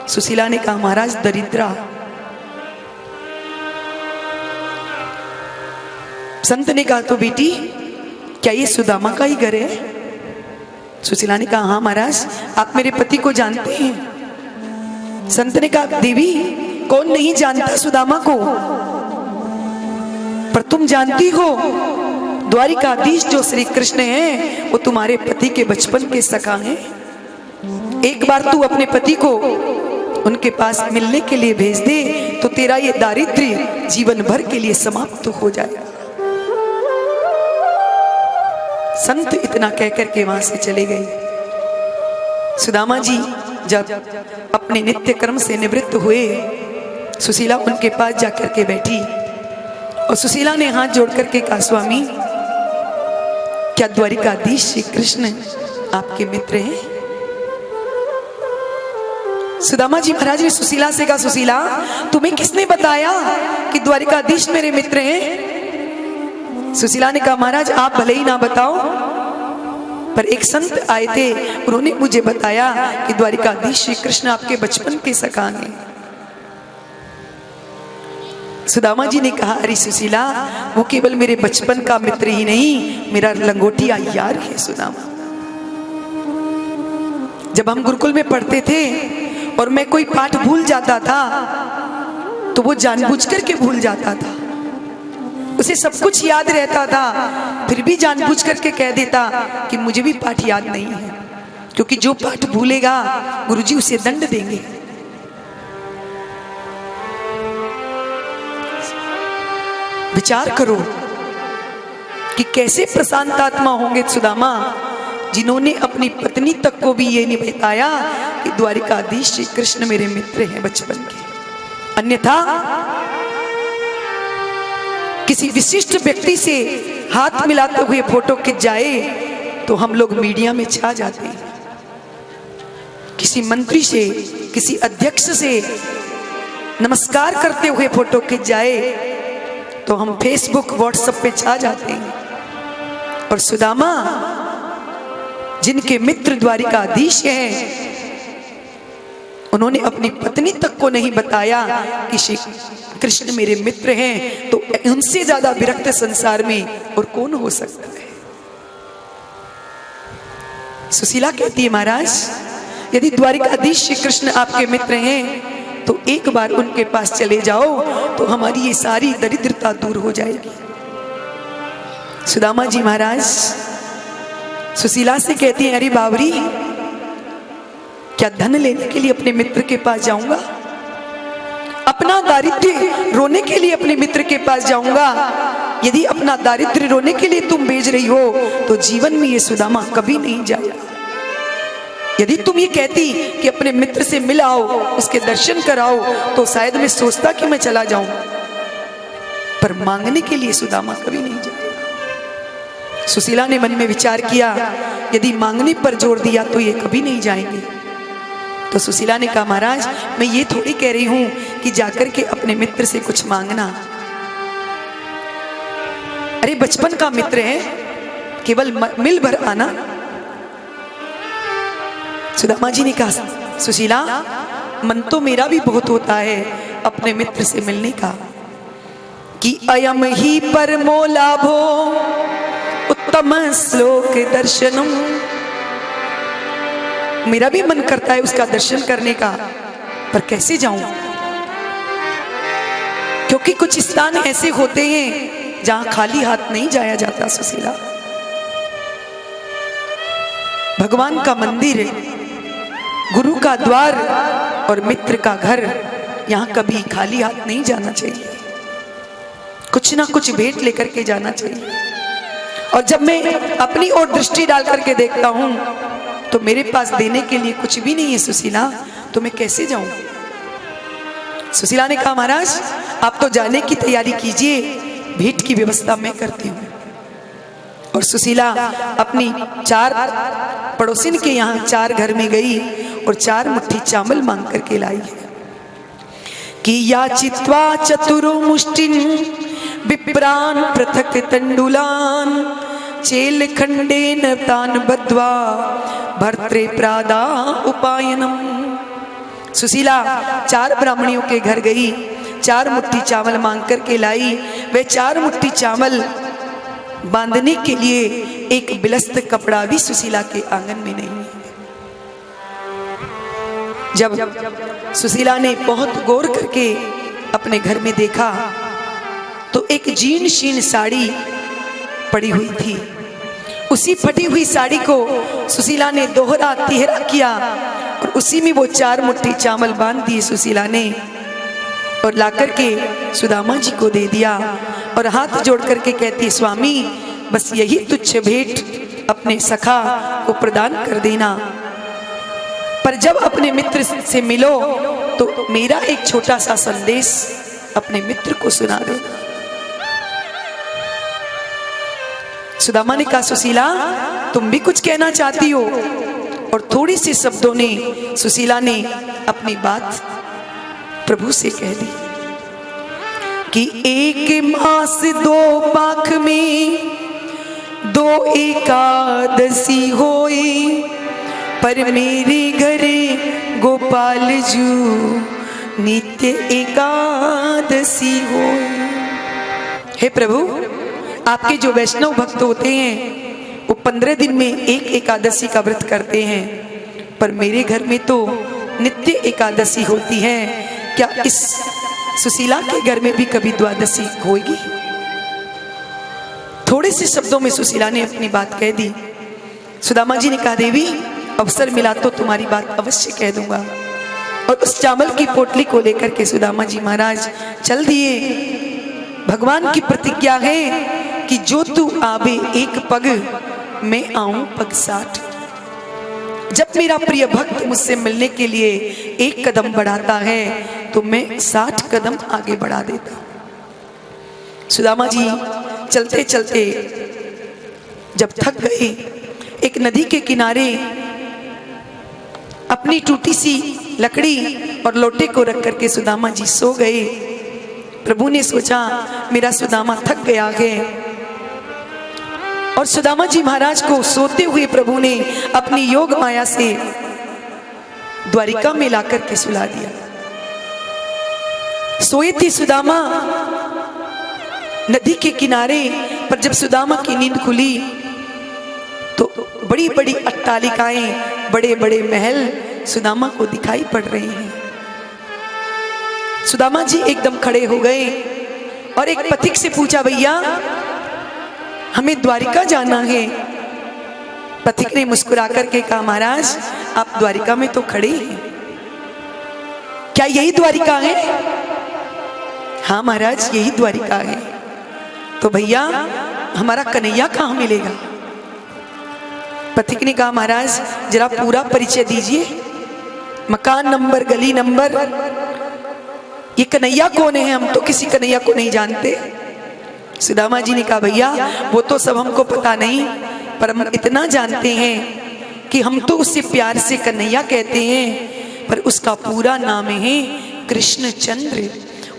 सुशीला ने कहा महाराज दरिद्रा। संत ने कहा तो बेटी क्या ये सुदामा का ही घर है? सुशीला ने कहा हाँ महाराज, आप मेरे पति को जानते हैं? संत ने कहा देवी कौन नहीं जानता सुदामा को, पर तुम जानती हो द्वारिकाधीश जो श्री कृष्ण हैं वो तुम्हारे पति के बचपन के सखा हैं। एक बार तू अपने पति को उनके पास मिलने के लिए भेज दे तो तेरा ये दारिद्र्य जीवन भर के लिए समाप्त हो जाएगा। संत इतना कहकर के वहां से चले गए। सुदामा जी जब अपने नित्य कर्म से निवृत्त हुए, सुशीला उनके पास जाकर के बैठी और सुशीला ने हाथ जोड़ करके कहा स्वामी क्या द्वारिकाधीश श्री कृष्ण आपके मित्र हैं? सुदामा जी महाराज ने सुशीला से कहा सुशीला तुम्हें किसने बताया कि द्वारिकाधीश मेरे मित्र हैं? सुशीला ने कहा महाराज आप भले ही ना बताओ, पर एक संत आए थे, उन्होंने मुझे बताया कि द्वारिकाधीश श्री कृष्ण आपके बचपन के सखा हैं। सुदामा जी ने कहा अरे सुशीला वो केवल मेरे बचपन का मित्र ही नहीं, मेरा लंगोटिया यार है सुदामा। जब हम गुरुकुल में पढ़ते थे और मैं कोई पाठ भूल जाता था तो वो जानबूझ करके भूल जाता था, उसे सब कुछ याद रहता था, फिर भी जानबूझ करके कह देता कि मुझे भी पाठ याद नहीं है, क्योंकि जो पाठ भूलेगा गुरुजी उसे दंड देंगे। विचार करो कि कैसे प्रशांत आत्मा होंगे सुदामा जिन्होंने अपनी पत्नी तक को भी ये नहीं बताया कि द्वारिकाधीश श्री कृष्ण मेरे मित्र हैं बचपन के। अन्यथा किसी विशिष्ट व्यक्ति से हाथ मिलाते हुए फोटो खिंच जाए तो हम लोग मीडिया में छा जाते हैं। किसी मंत्री से, किसी अध्यक्ष से नमस्कार करते हुए फोटो खिंच जाए तो हम फेसबुक व्हाट्सएप पे छा जाते हैं। और सुदामा जिनके मित्र द्वारिकाधीश हैं उन्होंने अपनी पत्नी तक को नहीं बताया कि श्री कृष्ण मेरे मित्र हैं, तो उनसे ज्यादा विरक्त संसार में और कौन हो सकता है। सुशीला कहती है महाराज यदि द्वारिकाधीश श्री कृष्ण आपके मित्र हैं तो एक बार उनके पास चले जाओ तो हमारी ये सारी दरिद्रता दूर हो जाएगी। सुदामा जी महाराज सुशीला से कहती है अरे बावरी क्या धन लेने के लिए अपने मित्र के पास जाऊंगा? अपना दारिद्र्य रोने के लिए अपने मित्र के पास जाऊंगा? यदि अपना दारिद्र्य रोने के लिए तुम भेज रही हो तो जीवन में ये सुदामा कभी नहीं जाएगा। यदि तुम ये कहती कि अपने मित्र से मिल आओ, उसके दर्शन कराओ, तो शायद मैं सोचता कि मैं चला जाऊं, पर मांगने के लिए सुदामा कभी नहीं जाएगा। सुशीला ने मन में विचार किया यदि मांगने पर जोर दिया तो ये कभी नहीं जाएंगे। तो सुशीला ने कहा महाराज मैं ये थोड़ी कह रही हूं कि जाकर के अपने मित्र से कुछ मांगना। अरे बचपन का मित्र है, केवल मिल भर आना। सुदामा जी ने कहा सुशीला मन तो मेरा भी बहुत होता है अपने मित्र से मिलने का, कि अयम ही परमो लाभो उत्तम श्लोक दर्शनम। मेरा भी मन करता है उसका दर्शन करने का, पर कैसे जाऊं? क्योंकि कुछ स्थान ऐसे होते हैं जहां खाली हाथ नहीं जाया जाता। सुशीला भगवान का मंदिर, गुरु का द्वार और मित्र का घर, यहां कभी खाली हाथ नहीं जाना चाहिए, कुछ ना कुछ भेंट लेकर के जाना चाहिए। और जब मैं अपनी ओर दृष्टि डाल करके देखता हूं तो मेरे पास देने के लिए कुछ भी नहीं है सुशीला, तो मैं कैसे जाऊं? सुशीला ने कहा महाराज आप तो जाने की तैयारी कीजिए, भेंट की व्यवस्था मैं करती हूँ। और सुशीला अपनी 4 पड़ोसिन के यहाँ 4 घर में गई और 4 मुट्ठी चावल मांग करके लाई है कि याचित्वा चतुरो मुष्टिन विप्रान पृथक तंडुलान चेल खंडेन तान बद्ध्वा भर्त्रे प्रादा उपायनम। सुशीला 4 ब्राह्मणियों के घर गई, 4 मुट्ठी चावल मांग करके लाई। वे 4 मुट्ठी चावल बांधने के लिए एक बिलस्त कपड़ा भी सुशीला के आंगन में नहीं है। जब सुशीला ने बहुत गौर करके अपने घर में देखा तो एक जीर्ण शीर्ण साड़ी पड़ी हुई थी। उसी फटी हुई साड़ी को सुशीला ने दोहरा तिहरा किया और उसी में वो 4 मुट्ठी चावल बांध दिए सुशीला ने और लाकर के सुदामा जी को दे दिया और हाथ जोड़ करके कहती, स्वामी बस यही तुच्छ भेंट अपने सखा को प्रदान कर देना, पर जब अपने मित्र से मिलो तो मेरा एक छोटा सा संदेश अपने मित्र को सुना देना। सुदामा ने कहा, सुशीला तुम भी कुछ कहना चाहती हो? और थोड़ी सी शब्दों ने सुशीला ने अपनी बात प्रभु से कह दी कि 1 मास 2 पाख में 2 एकादशी होई, पर मेरे घरे गोपाल जू नित्य एकादशी होई। हे प्रभु, आपके जो वैष्णव भक्त होते हैं वो 15 दिन में एक एकादशी का व्रत करते हैं, पर मेरे घर में तो नित्य एकादशी होती है। क्या इस सुशीला के घर में भी कभी द्वादशी होगी? थोड़े से शब्दों में सुशीला ने अपनी बात कह दी। सुदामा जी ने कहा, देवी अवसर मिला तो तुम्हारी बात अवश्य कह दूंगा। और उस चावल की पोटली को लेकर के सुदामा जी महाराज चल दिए। भगवान की प्रतिज्ञा है कि जो तू आवे 1 पग, मैं आऊं पग 60। जब मेरा प्रिय भक्त मुझसे मिलने के लिए 1 कदम बढ़ाता है तो मैं 60 कदम आगे बढ़ा देता हूं। सुदामा जी चलते चलते जब थक गए, एक नदी के किनारे अपनी टूटी सी लकड़ी और लोटे को रख करके सुदामा जी सो गए। प्रभु ने सोचा मेरा सुदामा थक गया है, और सुदामा जी महाराज को सोते हुए प्रभु ने अपनी योग माया से द्वारिका में लाकर के सुला दिया। सोए थे सुदामा नदी के किनारे, पर जब सुदामा की नींद खुली तो बड़ी बड़ी अट्टालिकाएं, बड़े बड़े महल सुदामा को दिखाई पड़ रहे हैं। सुदामा जी एकदम खड़े हो गए और एक पथिक से पूछा, भैया हमें द्वारिका जाना है। पथिक ने मुस्कुरा करके कहा, महाराज आप द्वारिका में तो खड़े हैं, क्या यही द्वारिका है? हाँ महाराज यही द्वारिका है। तो भैया हमारा कन्हैया कहाँ मिलेगा? पथिक ने कहा, महाराज जरा पूरा परिचय दीजिए, मकान नंबर, गली नंबर, ये कन्हैया कौन है? हम तो किसी कन्हैया को नहीं जानते। सुदामा जी ने कहा, भैया वो तो सब हमको पता नहीं, पर हम इतना जानते हैं कि हम तो उससे प्यार से कन्हैया कहते हैं, पर उसका पूरा नाम है कृष्णचंद्र।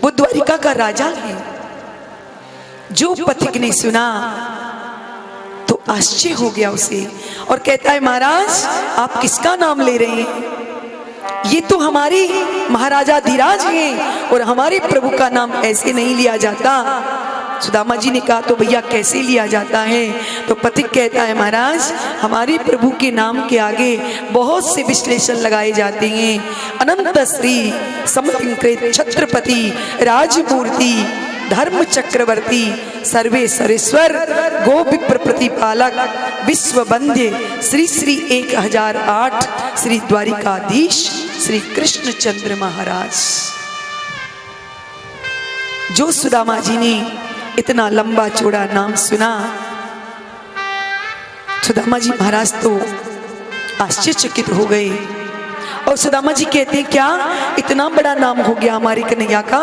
वो द्वारिका का राजा है। जो पथिक ने सुना तो आश्चर्य हो गया उसे, और कहता है, महाराज आप किसका नाम ले रहे हैं? ये तो हमारी महाराजा धीराज हैं और हमारे प्रभु का नाम ऐसे नहीं लिया जाता। सुदामा जी ने कहा, तो भैया कैसे लिया जाता है? तो पथिक कहता है, महाराज हमारे प्रभु के नाम के आगे बहुत से विश्लेषण लगाए जाते हैं। अनंत श्री समकिंकृत छत्रपति राजमूर्ति धर्म चक्रवर्ती सर्वे सरेश्वर गो विप्र प्रतिपालक विश्व बंध्य श्री श्री 1008 श्री द्वारिकाधीश श्री कृष्णचंद्र महाराज। जो सुदामा जी ने इतना लंबा चौड़ा नाम सुना, सुदामा जी महाराज तो आश्चर्यचकित हो गए। और सुदामा जी कहते हैं, क्या इतना बड़ा नाम हो गया हमारे कन्हैया का?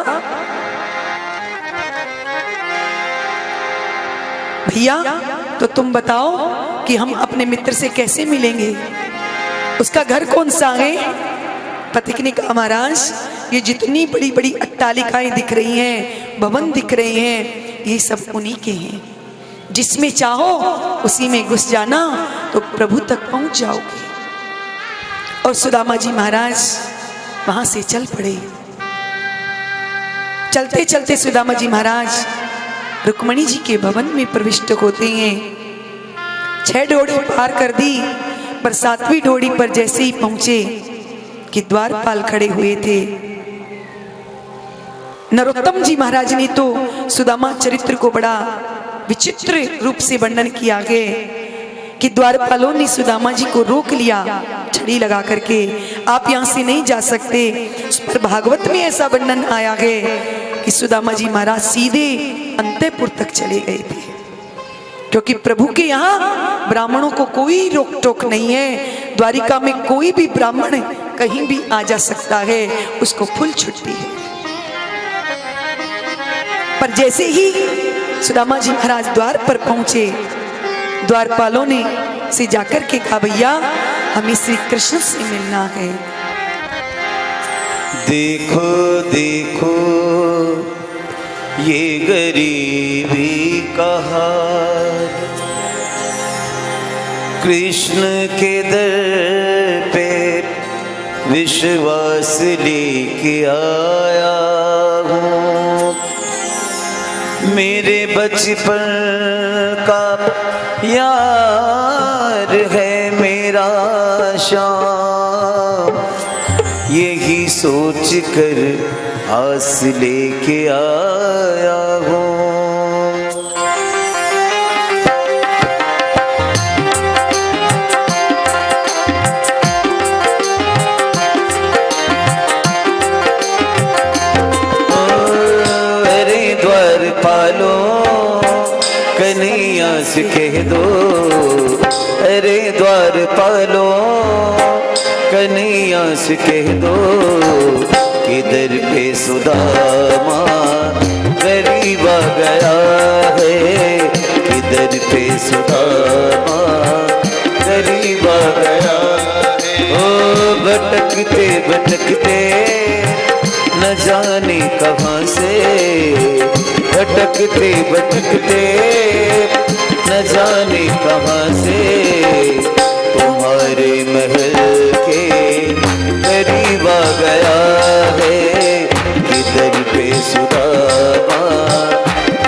भैया तो तुम बताओ कि हम अपने मित्र से कैसे मिलेंगे, उसका घर कौन सा है। पथिक ने कहा महाराज ये जितनी बड़ी बड़ी अट्टालिकाएं दिख रही हैं, भवन दिख रहे हैं, ये सब उन्हीं के हैं। जिसमें चाहो उसी में घुस जाना तो प्रभु तक पहुंच जाओगे। और सुदामा जी महाराज वहां से चल पड़े। चलते चलते सुदामा जी महाराज रुक्मणी जी के भवन में प्रविष्ट होते हैं। 6 डोड़ी पार कर दी, पर 7वीं डोड़ी पर जैसे ही पहुंचे कि द्वारपाल खड़े हुए थे। नरोत्तम जी महाराज ने तो सुदामा चरित्र को बड़ा विचित्र रूप से वर्णन किया है कि द्वारपालों ने सुदामा जी को रोक लिया छड़ी लगा करके, आप यहां से नहीं जा सकते। उस पर भागवत में ऐसा वर्णन आया है कि सुदामा जी महाराज सीधे अंतःपुर तक चले गए थे, क्योंकि प्रभु के यहाँ ब्राह्मणों को कोई रोक टोक नहीं है। द्वारिका में कोई भी ब्राह्मण कहीं भी आ जा सकता है, उसको फुल छुट्टी है। पर जैसे ही सुदामा जी महाराज द्वार पर पहुंचे, द्वारपालों ने से जाकर के कहा भैया हमें श्री कृष्ण से मिलना है। देखो देखो ये गरीबी का हाल, कृष्ण के दर पे विश्वास लेके आया हूँ। मेरे बचपन का यार है मेरा श्याम, यही सोच कर आस लेके आया हूँ। पालो कन्हैया से कह दो, अरे द्वार पालो कन्हैया से कह दो, किधर पे सुदामा गरीब आ गया है, किधर पे सुदामा गरीब आ गया है। ओ भटकते भटकते न जाने कहाँ से, भटकते भटकते न जाने कहाँ से, तुम्हारे महल के करीब आ गया है, किधर पे सुदामा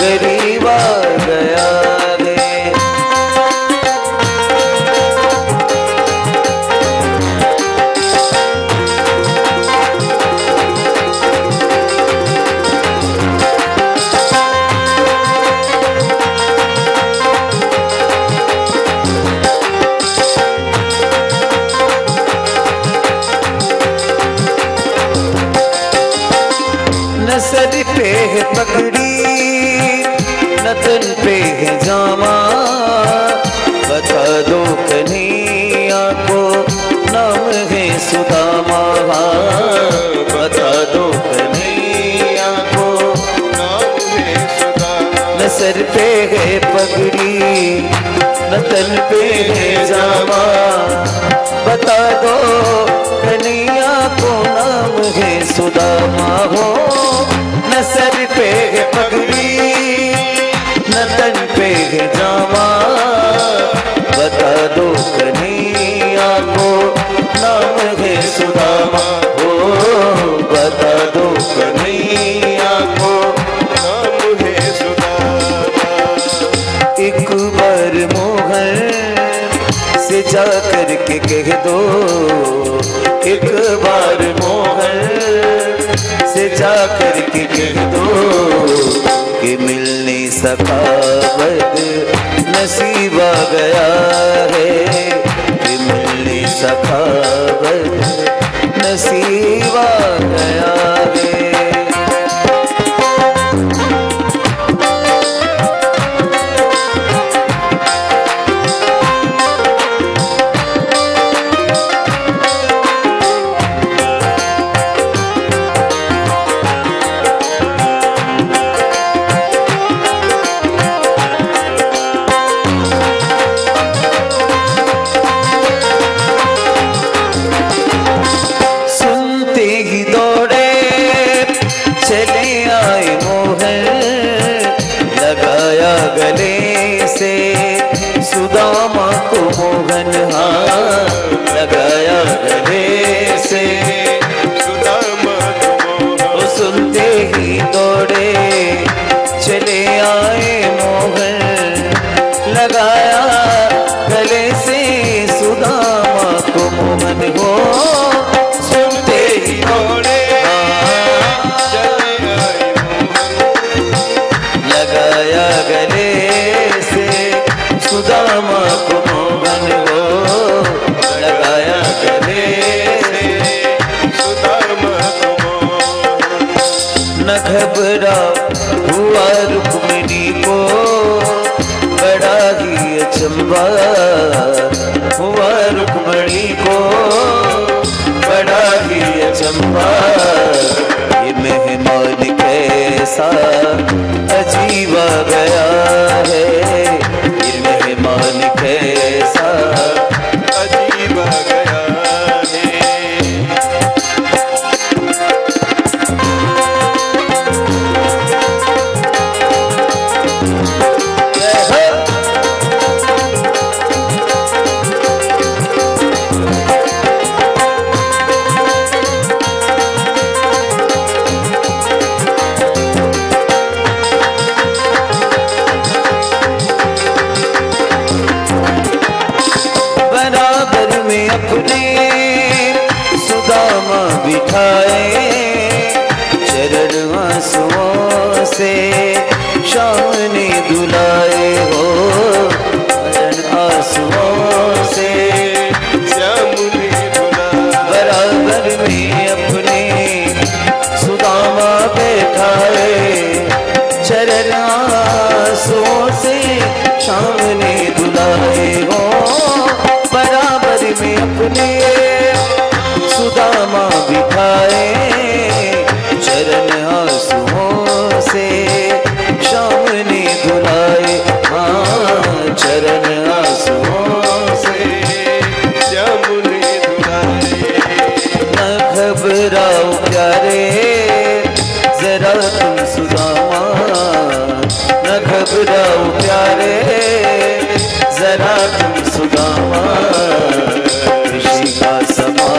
गरीब आ गया है। न सर पे है पगड़ी न तन पे है जामा, बता दो कन्हैया को नाम है सुदामा, बता दो कन्हैया को नाम है सुदामा। न सर पे है पगड़ी न तन पे है जामा, बता दो कन्हैया को नाम है सुदामा हो। न सर पे है पगड़ी न तन पे है जामा, बता दो कन्हैया को नाम है सुदामा हो, बता दो कन्हैया को नाम है सुदामा। एक बार मोहन से जा कर के कह दो, एक बार मोहन से जा कर के कह दो, कि मिलने सका बद नसीब आ गया है, कि मिलने सका बद नसीब आ गया है। सुदामा को मोहन हाँ लगाया गले से, सुदामा को मोहन। वो सुनते ही दौड़े चले आए मोहन, लगाया गले से सुदामा को मोहन हो। सुनते ही दौड़े चले आए मोहन, लगाया गले से सुदामा को मोहन हो, लगाया गले से सुदामा को मोहन। न घबरा हुआ रुक्मिणी को, बड़ा ही अचंबा हुआ रुक्मिणी को, बड़ा ही अचंबा। ये मेहमान कैसा अजीब आ गया है, ये मेहमान कैसा अजीब आ गया है। बराबर में अपने सुदामा बिठाए, चरण आंसुओं से शाम ने दुलाए हो, चरण आंसुओं से श्याम ने दुलाए। बराबर में अपने सुदामा बैठाए, चरण आंसुओं से शाम ने दुलाए हो। बराबर में अपने सुदामा बिठाए, चरण आंसुओं से शाम ने दुलाए, हाँ चरण आंसुओं से श्याम ने दुलाए। न घबराओ प्यारे जरा तुम सुदामा, न घबराओ प्यारे जरा तुम सुदामा। खुशी का समा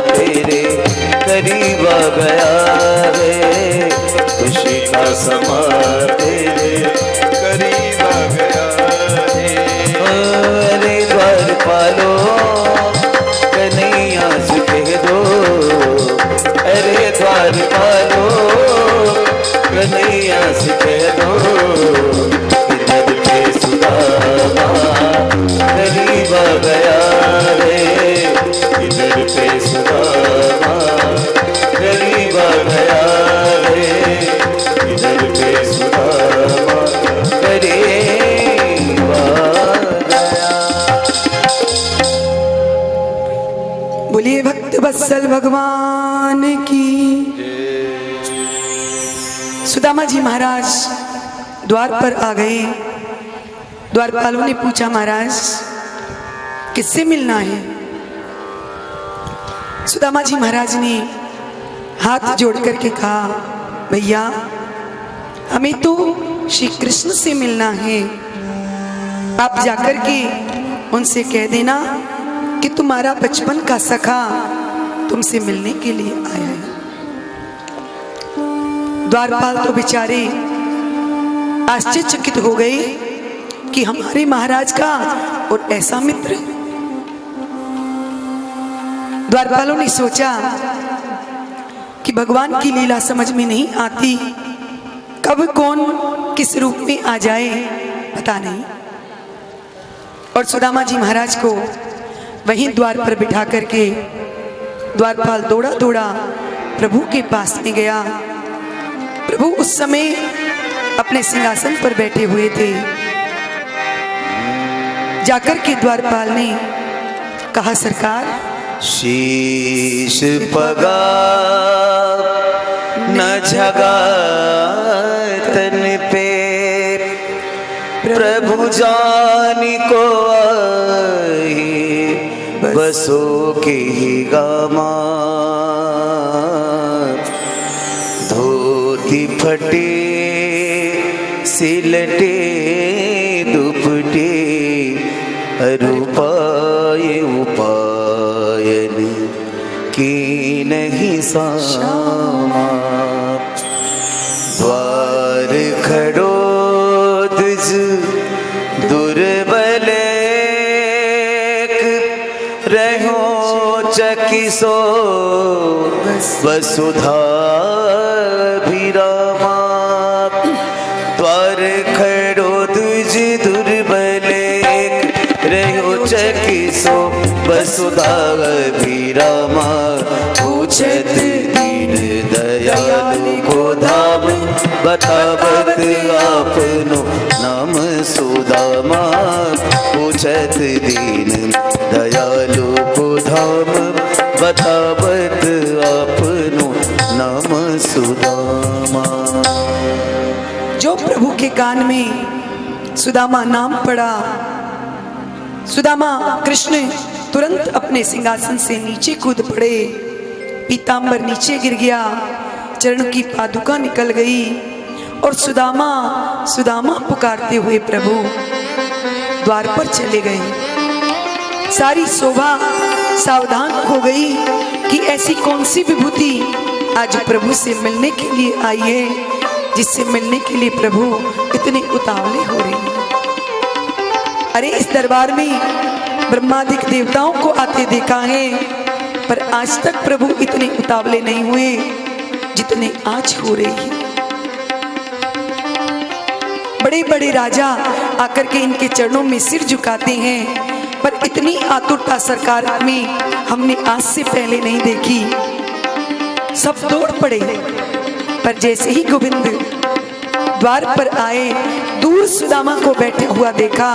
तेरे करीब आ गया है, खुशी का समा तेरे करीब आ गया है। अरे द्वार पालो कन्हैया से कह दो, अरे द्वार पालो कन्हैया से कह दो, इधर पे सुदामा करीब आ गया है, इधर पे सुदामा करीब आ गया है, इधर पे सुदामा करीब आ गया। बोलिए भक्त वत्सल भगवान की। सुदामा जी महाराज द्वार पर आ गए। द्वारपालों ने पूछा, महाराज किससे मिलना है? सुदामा जी महाराज ने हाथ जोड़ करके कहा, भैया हमें तो श्री कृष्ण से मिलना है। आप जाकर के उनसे कह देना कि तुम्हारा बचपन का सखा तुमसे मिलने के लिए आया है। द्वारपाल तो बेचारे आश्चर्यचकित हो गए कि हमारे महाराज का और ऐसा मित्र। द्वारपालों ने सोचा कि भगवान की लीला समझ में नहीं आती, कब कौन किस रूप में आ जाए पता नहीं। और सुदामा जी महाराज को वहीं द्वार पर बिठा करके द्वारपाल दौड़ा दौड़ा प्रभु के पास में गया। प्रभु उस समय अपने सिंहासन पर बैठे हुए थे। जाकर के द्वारपाल ने कहा, सरकार शीश पगा न झगा तन पे, प्रभु जानी को आई बसो के गामा। धोती फटे सिलटे दुपटे की नहीं सामा द्वार खड़ो तुझ दुर्बले रहो चकिसो वसुधा भिरामा द्वार खड़ो तुझ दुर्बले रहो चकिसो वसुधा भिरामा पूछत दीन दयालु को धाम बतावत आपनो नाम सुदामा पूछत दीन दयालु को धाम बतावत आपनो नाम सुदामा। जो प्रभु के कान में सुदामा नाम पड़ा, सुदामा कृष्ण तुरंत अपने सिंहासन से नीचे कूद पड़े, पीतांबर नीचे गिर गया, चरण की पादुका निकल गई और सुदामा सुदामा पुकारते हुए प्रभु द्वार पर चले गए। सारी शोभा सावधान हो गई कि ऐसी कौन सी विभूति आज प्रभु से मिलने के लिए आई है, जिससे मिलने के लिए प्रभु इतने उतावले हो रहे हैं। अरे इस दरबार में ब्रह्मादिक देवताओं को आते देखा है, पर आज तक प्रभु इतने उतावले नहीं हुए जितने आज हो रहे हैं। बड़े बड़े राजा आकर के इनके चरणों में सिर झुकाते हैं, पर इतनी आतुरता सरकार में हमने आज से पहले नहीं देखी। सब दौड़ पड़े, पर जैसे ही गोविंद द्वार पर आए, दूर सुदामा को बैठा हुआ देखा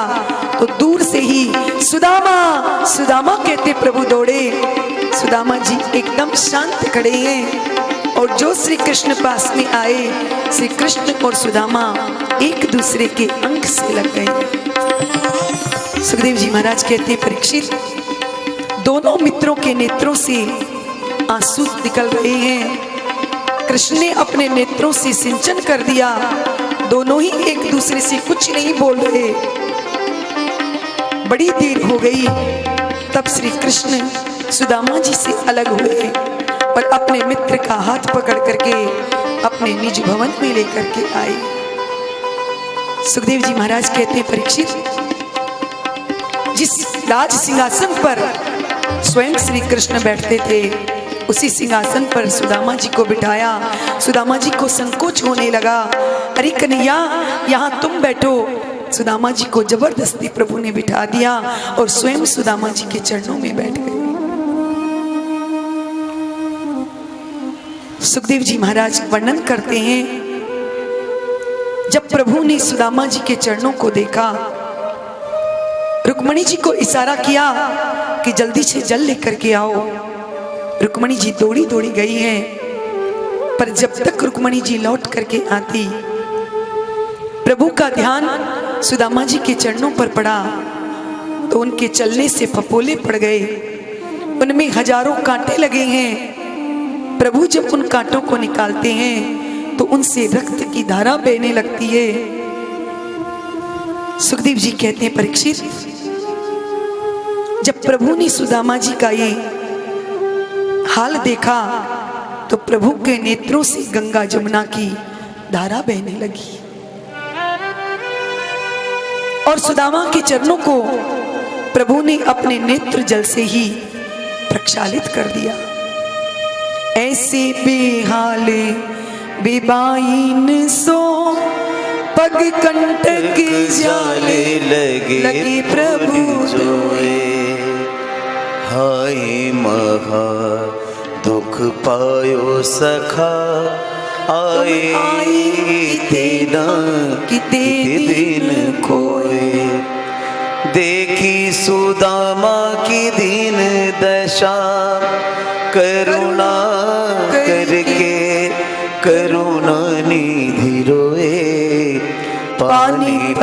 तो दूर से ही सुदामा सुदामा कहते प्रभु दौड़े। सुदामा जी एकदम शांत खड़े हैं और जो श्री कृष्ण पास में आए, श्री कृष्ण और सुदामा एक दूसरे के अंग से लग गए। सुखदेव जी महाराज कहते परीक्षित, दोनों मित्रों के नेत्रों से आंसू निकल रहे हैं। कृष्ण ने अपने नेत्रों से सिंचन कर दिया, दोनों ही एक दूसरे से कुछ नहीं बोल रहे। बड़ी देर हो गई, तब श्री कृष्ण सुदामा जी से अलग हुए और अपने मित्र का हाथ पकड़ करके अपने निज भवन में लेकर के आए। सुखदेव जी महाराज कहते परीक्षित, जिस राज सिंहासन पर स्वयं श्री कृष्ण बैठते थे, उसी सिंहासन पर सुदामा जी को बिठाया। सुदामा जी को संकोच होने लगा, अरे कन्हैया यहाँ तुम बैठो। सुदामा जी को जबरदस्ती प्रभु ने बिठा दिया और स्वयं सुदामा जी के चरणों में बैठ गए। सुखदेव जी महाराज वर्णन करते हैं, जब प्रभु ने सुदामा जी के चरणों को देखा, रुक्मणी जी को इशारा किया कि जल्दी से जल लेकर के आओ। रुक्मणी जी दौड़ी दौड़ी गई हैं, पर जब तक रुक्मणी जी लौट करके आती, प्रभु का ध्यान सुदामा जी के चरणों पर पड़ा तो उनके चलने से फपोले पड़ गए, उनमें हजारों कांटे लगे हैं। प्रभु जब उन कांटों को निकालते हैं तो उनसे रक्त की धारा बहने लगती है। सुखदेव जी कहते हैं परीक्षित, जब प्रभु ने सुदामा जी का ये हाल देखा तो प्रभु के नेत्रों से गंगा जमुना की धारा बहने लगी और सुदामा के चरणों को प्रभु ने अपने नेत्र जल से ही प्रक्षालित कर दिया। ऐसे बेहाल बेबाइन सो पग कंटक जाले लगे प्रभु जोए। हाय महा दुख पायो सखा आए तेना किते दिन खोए। देखी सुदामा की दीन दशा करुणा करके करुणा निधि रोए। पानी